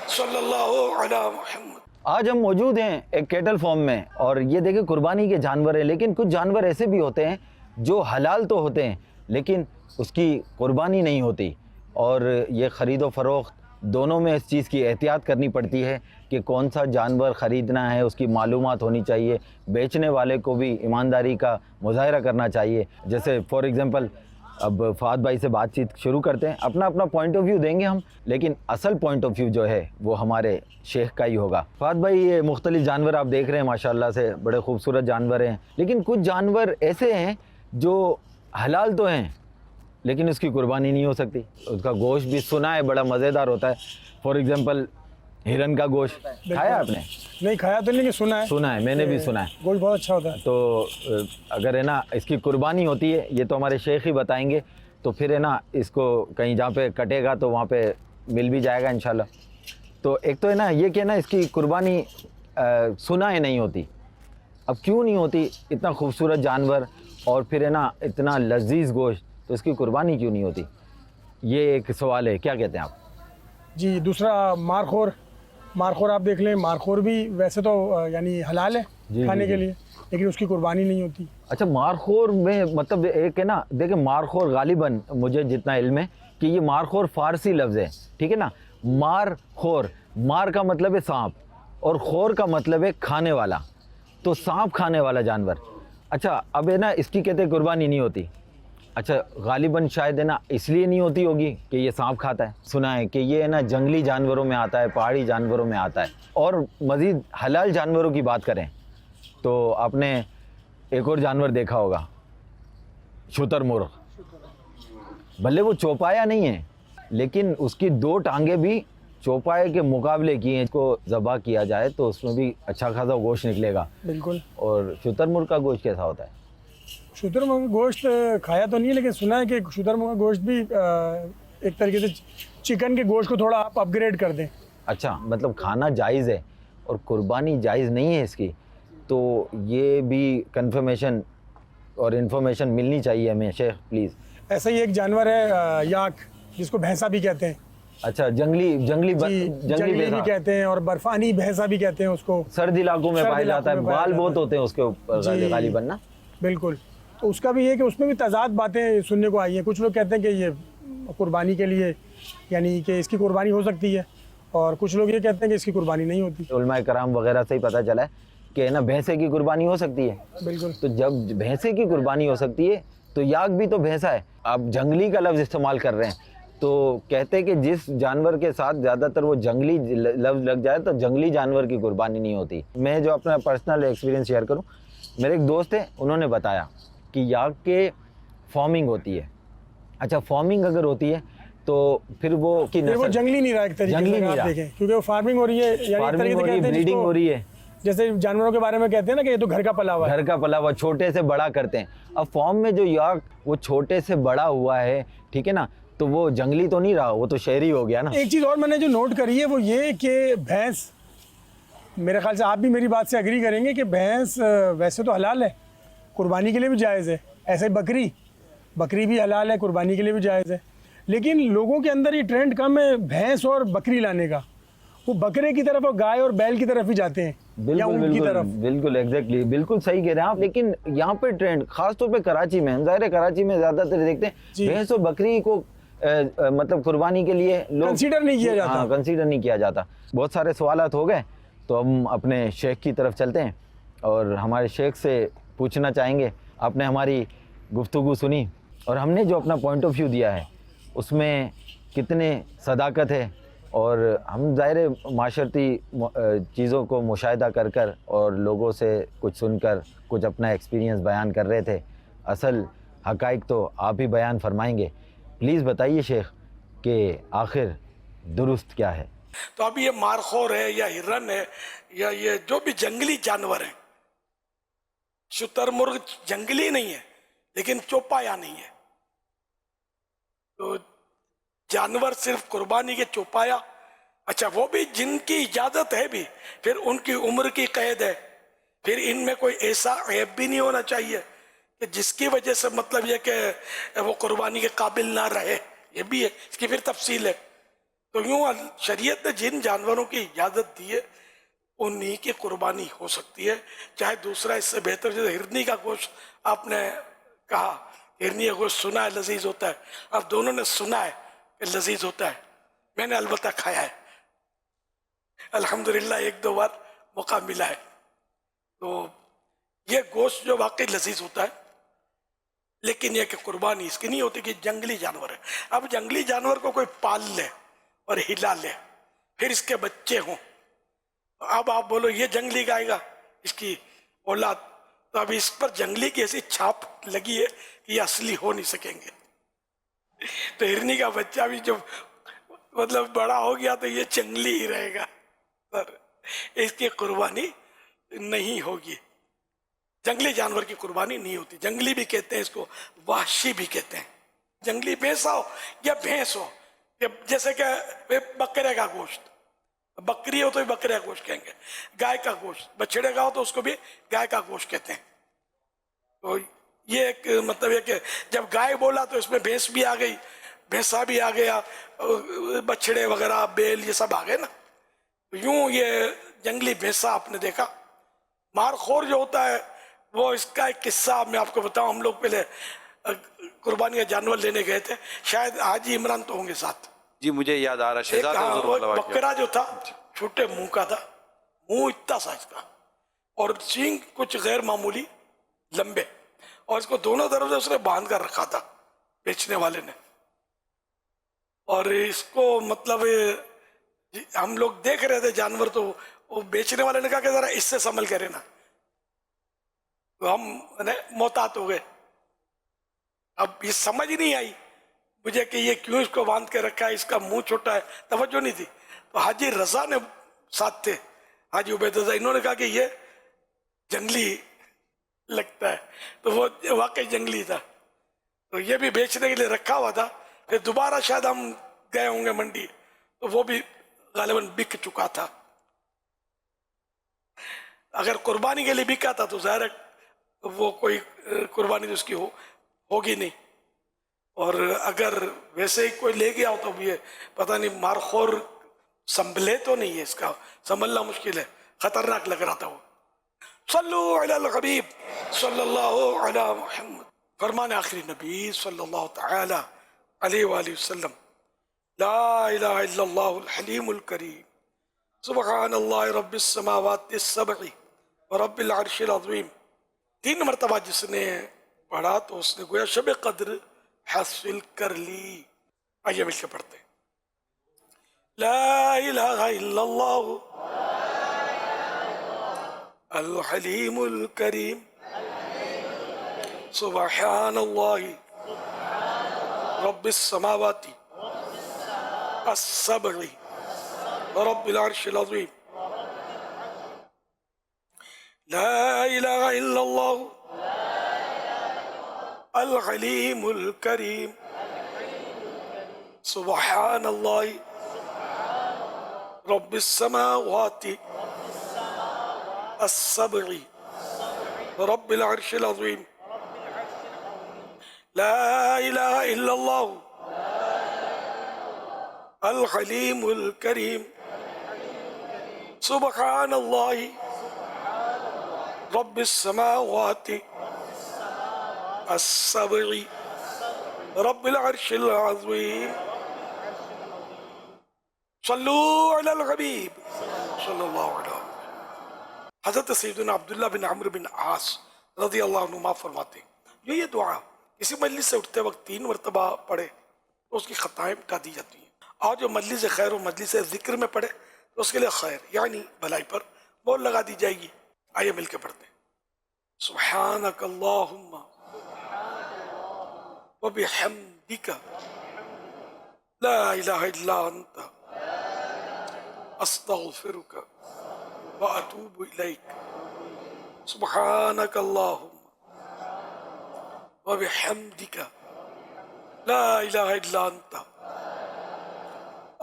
सल्लल्लाहु अलैहि मुहम्मद। आज हम मौजूद हैं एक कैटल फार्म में और ये देखें कुर्बानी के जानवर हैं, लेकिन कुछ जानवर ऐसे भी होते हैं जो हलाल तो होते हैं लेकिन उसकी कुर्बानी नहीं होती, और ये ख़रीद व फ़रोख्त दोनों में इस चीज़ की एहतियात करनी पड़ती है कि कौन सा जानवर ख़रीदना है, उसकी मालूमात होनी चाहिए। बेचने वाले को भी ईमानदारी का मुज़ाहरा करना चाहिए। जैसे फॉर एग्ज़ाम्पल अब फ़ाद भाई से बातचीत शुरू करते हैं, अपना अपना पॉइंट ऑफ व्यू देंगे हम, लेकिन असल पॉइंट ऑफ व्यू जो है वो हमारे शेख का ही होगा। फ़ाद भाई ये मुख्तलिफ जानवर आप देख रहे हैं, माशाल्लाह से बड़े खूबसूरत जानवर हैं, लेकिन कुछ जानवर ऐसे हैं जो हलाल तो हैं लेकिन उसकी कुर्बानी नहीं हो सकती। उसका गोश्त भी सुना है बड़ा मज़ेदार होता है। फॉर एग्ज़ाम्पल हिरन का गोश्त खाया आपने? नहीं खाया तो नहीं, लेकिन सुना है, मैंने भी सुना है, गोश्त बहुत अच्छा होता है। तो अगर है ना इसकी कुर्बानी होती है, ये तो हमारे शेख ही बताएंगे, तो फिर है ना इसको कहीं जहाँ पे कटेगा तो वहाँ पे मिल भी जाएगा इंशाल्लाह। तो एक तो है ना ये कि ना इसकी कुर्बानी सुना है नहीं होती। अब क्यों नहीं होती? इतना खूबसूरत जानवर और फिर है ना इतना लजीज गोश्त, तो इसकी कुर्बानी क्यों नहीं होती? ये एक सवाल है, क्या कहते हैं आप? जी दूसरा मारखोर आप देख लें, मारखोर भी वैसे तो यानी हलाल है खाने के लिए, लेकिन उसकी कुर्बानी नहीं होती। अच्छा, मारखोर में मतलब एक है ना, देखें मारखोर गालिबन मुझे जितना इल्म है कि ये मारखोर फ़ारसी लफ्ज़ है, ठीक है ना। मारखोर مار کا مطلب ہے سانپ اور خور کا مطلب ہے کھانے والا، تو سانپ کھانے والا جانور. اچھا اب ہے نا اس کی کہتے ہیں قربانی نہیں ہوتی. اچھا غالباً شاید ہے نا اس لیے نہیں ہوتی ہوگی کہ یہ سانپ کھاتا ہے. سنا ہے کہ یہ ہے نا جنگلی جانوروں میں آتا ہے، پہاڑی جانوروں میں آتا ہے. اور مزید حلال جانوروں کی بات کریں تو آپ نے ایک اور جانور دیکھا ہوگا، شتر مرغ. بھلے وہ چوپایا نہیں ہے لیکن اس کی 2 ٹانگیں بھی چوپائے کے مقابلے کی ہیں. اس کو ذبح کیا جائے تو اس میں بھی اچھا خاصا گوشت نکلے گا. بالکل. اور شتر مرغ کا گوشت کیسا ہوتا ہے؟ شتر مرغ کا گوشت کھایا تو نہیں ہے لیکن سنا ہے کہ شتر مرغ کا گوشت بھی ایک طریقے سے چکن کے گوشت کو تھوڑا آپ اپ گریڈ کر دیں. اچھا مطلب کھانا جائز ہے اور قربانی جائز نہیں ہے اس کی، تو یہ بھی کنفرمیشن اور انفارمیشن ملنی چاہیے ہمیں شیخ پلیز. ایسا ہی ایک جانور ہے یاک، جس کو بھینسا بھی کہتے ہیں. اچھا جنگلی جنگلی بھی بھینسا کہتے ہیں اور برفانی بھینسا بھی کہتے ہیں اس کو. سرد علاقوں میں پایا جاتا ہے، بال بہت ہوتے ہیں اس کے اوپر غالباً نا. بالکل. تو اس کا بھی یہ کہ اس میں بھی تضاد باتیں سننے کو آئی ہیں. کچھ لوگ کہتے ہیں کہ یہ قربانی کے لیے یعنی کہ اس کی قربانی ہو سکتی ہے اور کچھ لوگ یہ کہتے ہیں کہ اس کی قربانی نہیں ہوتی. علماء کرام وغیرہ سے ہی پتہ چلا ہے کہ نا بھینسے کی قربانی ہو سکتی ہے. بالکل. تو جب بھینسے کی قربانی ہو سکتی ہے تو یاک بھی تو بھینسا ہے. آپ جنگلی کا لفظ استعمال کر رہے ہیں تو کہتے ہیں کہ جس جانور کے ساتھ زیادہ تر وہ جنگلی لفظ لگ جائے تو جنگلی جانور کی قربانی نہیں ہوتی. میں جو اپنا پرسنل ایکسپیرینس شیئر کروں، میرے ایک دوست ہیں انہوں نے بتایا کہ یاک کے فارمنگ ہوتی ہے. اچھا فارمنگ اگر ہوتی ہے تو پھر وہ کی نسل وہ جنگلی نہیں رہا ایک طریقے سے آپ دیکھیں، کیونکہ وہ فارمنگ ہو رہی ہے یعنی بریڈنگ ہو رہی ہے. جیسے جانوروں کے بارے میں کہتے ہیں نا کہ یہ تو گھر کا پلا ہوا ہے، گھر کا پلا ہوا چھوٹے سے بڑا کرتے ہیں. اب فارم میں جو یاک وہ چھوٹے سے بڑا ہوا ہے ٹھیک ہے نا، تو وہ جنگلی تو نہیں رہا، وہ تو شہری ہو گیا نا. ایک چیز اور میں نے جو نوٹ کری ہے وہ یہ کہ بھینس، میرے خیال سے آپ بھی میری بات سے اگری کریں گے کہ بھینس ویسے تو حلال ہے، قربانی کے لیے بھی جائز ہے. ایسے ہی بکری بھی حلال ہے، قربانی کے لیے بھی جائز ہے. لیکن لوگوں کے اندر یہ ٹرینڈ کم ہے بھینس اور بکری لانے کا. وہ بکرے کی طرف اور گائے اور بیل کی طرف ہی جاتے ہیں یا ان کی طرف. بالکل ایگزیکٹلی بالکل صحیح کہہ رہے ہیں آپ. لیکن یہاں پہ ٹرینڈ خاص طور پہ کراچی میں، ہم ظاہر ہے کراچی میں زیادہ تر دیکھتے ہیں بھینس اور بکری کو مطلب قربانی کے لیے لوگ کنسیڈر نہیں کیا جاتا. بہت سارے سوالات ہو گئے تو ہم اپنے شیخ کی طرف چلتے ہیں اور ہمارے شیخ سے پوچھنا چاہیں گے. آپ نے ہماری گفتگو سنی اور ہم نے جو اپنا پوائنٹ آف ویو دیا ہے اس میں کتنے صداقت ہے، اور ہم ظاہر معاشرتی چیزوں کو مشاہدہ کر اور لوگوں سے کچھ سن کر کچھ اپنا ایکسپیرینس بیان کر رہے تھے. اصل حقائق تو آپ ہی بیان فرمائیں گے. پلیز بتائیے شیخ کہ آخر درست کیا ہے. تو اب یہ مارخور ہے یا ہرن ہے یا یہ جو بھی جنگلی جانور ہیں، شتر مرغ جنگلی نہیں ہے لیکن چوپایا نہیں ہے. تو جانور صرف قربانی کے چوپایا، اچھا وہ بھی جن کی اجازت ہے بھی، پھر ان کی عمر کی قید ہے، پھر ان میں کوئی ایسا عیب بھی نہیں ہونا چاہیے کہ جس کی وجہ سے مطلب یہ کہ وہ قربانی کے قابل نہ رہے. یہ بھی ہے، اس کی پھر تفصیل ہے. تو یوں شریعت نے جن جانوروں کی اجازت دی ہے انہی کی قربانی ہو سکتی ہے. چاہے دوسرا اس سے بہتر، جیسے ہرنی کا گوشت آپ نے کہا، ہرنی کا گوشت سنا ہے لذیذ ہوتا ہے، اب دونوں نے سنا ہے کہ لذیذ ہوتا ہے. میں نے البتہ کھایا ہے الحمدللہ، 1-2 بار موقع ملا ہے. تو یہ گوشت جو واقعی لذیذ ہوتا ہے، لیکن یہ کہ قربانی اس کی نہیں ہوتی کہ جنگلی جانور ہے. اب جنگلی جانور کو کوئی پال لے اور ہلا لے، پھر اس کے بچے ہوں، اب آپ بولو یہ جنگلی گائے گا اس کی اولاد، تو اب اس پر جنگلی کی ایسی چھاپ لگی ہے کہ یہ اصلی ہو نہیں سکیں گے. تو ہرنی کا بچہ بھی جب مطلب بڑا ہو گیا تو یہ جنگلی ہی رہے گا، اس کی قربانی نہیں ہوگی. جنگلی جانور کی قربانی نہیں ہوتی. جنگلی بھی کہتے ہیں اس کو، وحشی بھی کہتے ہیں. جنگلی بھینسا ہو یا بھینس ہو، جیسے کہ بکرے کا گوشت، بکری ہو تو بکرے کا گوشت کہیں گے، گائے کا گوشت، بچڑے کا ہو تو اس کو بھی گائے کا گوشت کہتے ہیں. تو یہ ایک مطلب ہے کہ جب گائے بولا تو اس میں بھینس بھی آ گئی، بھینسا بھی آ گیا، بچڑے وغیرہ بیل یہ سب آ گئے نا. یوں یہ جنگلی بھینسا آپ نے دیکھا. مارخور جو ہوتا ہے وہ اس کا ایک قصہ میں آپ کو بتاؤں. ہم لوگ پہلے قربانی کا جانور لینے گئے تھے، شاید حاجی عمران تو ہوں گے ساتھ. جی مجھے یاد آ رہا ہے، بکرا جو تھا छोटे मुंह का था, मुंह इतना साइज का, और सींग कुछ गैर मामूली लंबे, और इसको दोनों तरफ से उसने बांध कर रखा था बेचने वाले ने। और इसको मतलब हम लोग देख रहे थे जानवर, तो वो बेचने वाले ने कहा कि जरा इससे संभल के रहना, तो हम मोहतात हो गए। अब ये समझ नहीं आई मुझे कि ये क्यों इसको बांध के रखा है, इसका मुंह छोटा है, तवज्जो नहीं थी। तो हाजी रजा ने साथ थे, हाजी उबैद रजा, इन्होंने कहा कि ये जंगली लगता है, तो वो वाकई जंगली था, तो ये भी बेचने के लिए रखा हुआ था। फिर दोबारा शायद हम गए होंगे मंडी, तो वो भी गालिबन बिक चुका था। अगर कुर्बानी के लिए बिका था तो ज़ाहिर है वो कोई कुर्बानी तो उसकी होगी नहीं, और अगर वैसे ही कोई ले गया हो तो भी पता नहीं मारखोर संभले तो नहीं है, इसका संभलना मुश्किल है, खतरनाक लग रहा था वो। सल्लु अलल हबीब सल्लल्लाहु अला मुहम्मद, फरमान आखिरी नबी सल्लल्लाहु तआला अलैहि वसल्लम, ला इलाहा इल्लल्लाहुल हलीमुल करीम, सुबहानल्लाहि रब्बिस समावाति सब'i व रब्बिल अर्शिल अज़ीम। 3 मरतबा जिसने पढ़ा तो उसने गोया शब कद्र हासिल कर ली। आइए मिलकर पढ़ते हैं, ला इलाहा इल्लल्लाहु अल हलीमुल करीम, सुबहानल्लाहि रब्बिस समावाति as-sab'i व रब्बिल अर्शिल अज़ीम, ला इलाहा इल्लल्लाहु अल हलीमुल करीम, सुबहानल्लाहि रब्बिस समावाति as-sab'i व रब्बिल अर्शिल अज़ीम, ला इलाहा इल्लल्लाहु अल हलीमुल करीम, सुबहानल्लाहि रब्बिस समावाति as-sab'i रब्बिल अर्शिल अज़ीम। सल्लु अलल हबीब सल्लल्लाहु अलैहि वसल्लम। हज़रत सैयदना अब्दुल्लाह बिन अम्र बिन आस रज़ियल्लाहु अन्हुमा फरमाते, जो ये दुआ किसी मजलिस से उठते वक्त 3 मरतबा पढ़े तो उसकी खताएं मिटा दी जाती हैं, और जो मजलिस खैर और मजलिस ज़िक्र में पढ़े तो उसके लिए खैर यानी भलाई पर मोहर लगा दी जाएगी। आइए मिलकर पढ़ते हैं, सुब्हानक अल्लाहुम्मा व बिहम्दिका ला इलाहा इल्ला अंता अस्तगफिरुका व अतूबु इलैक, सुब्हानक अल्लाहुम्मा व बिहम्दिका ला इलाहा इल्ला अंता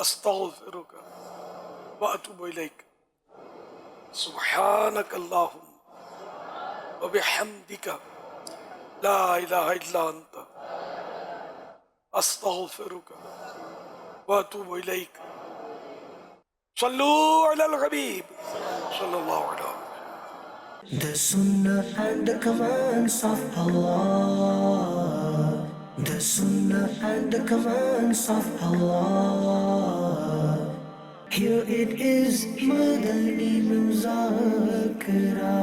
अस्तगफिरुका व अतूबु इलैक, सुब्हानक अल्लाहुम्मा व बिहम्दिका ला इलाहा इल्ला अंता अस्तगफिरुका व अतूबु इलैक। सल्लु अलल हबीब सल्लल्लाहु अलैहि वसल्लम। The Sunnah and the commands of Allah, the Sunnah and the commands of Allah. Here it is, Madani Muzakara.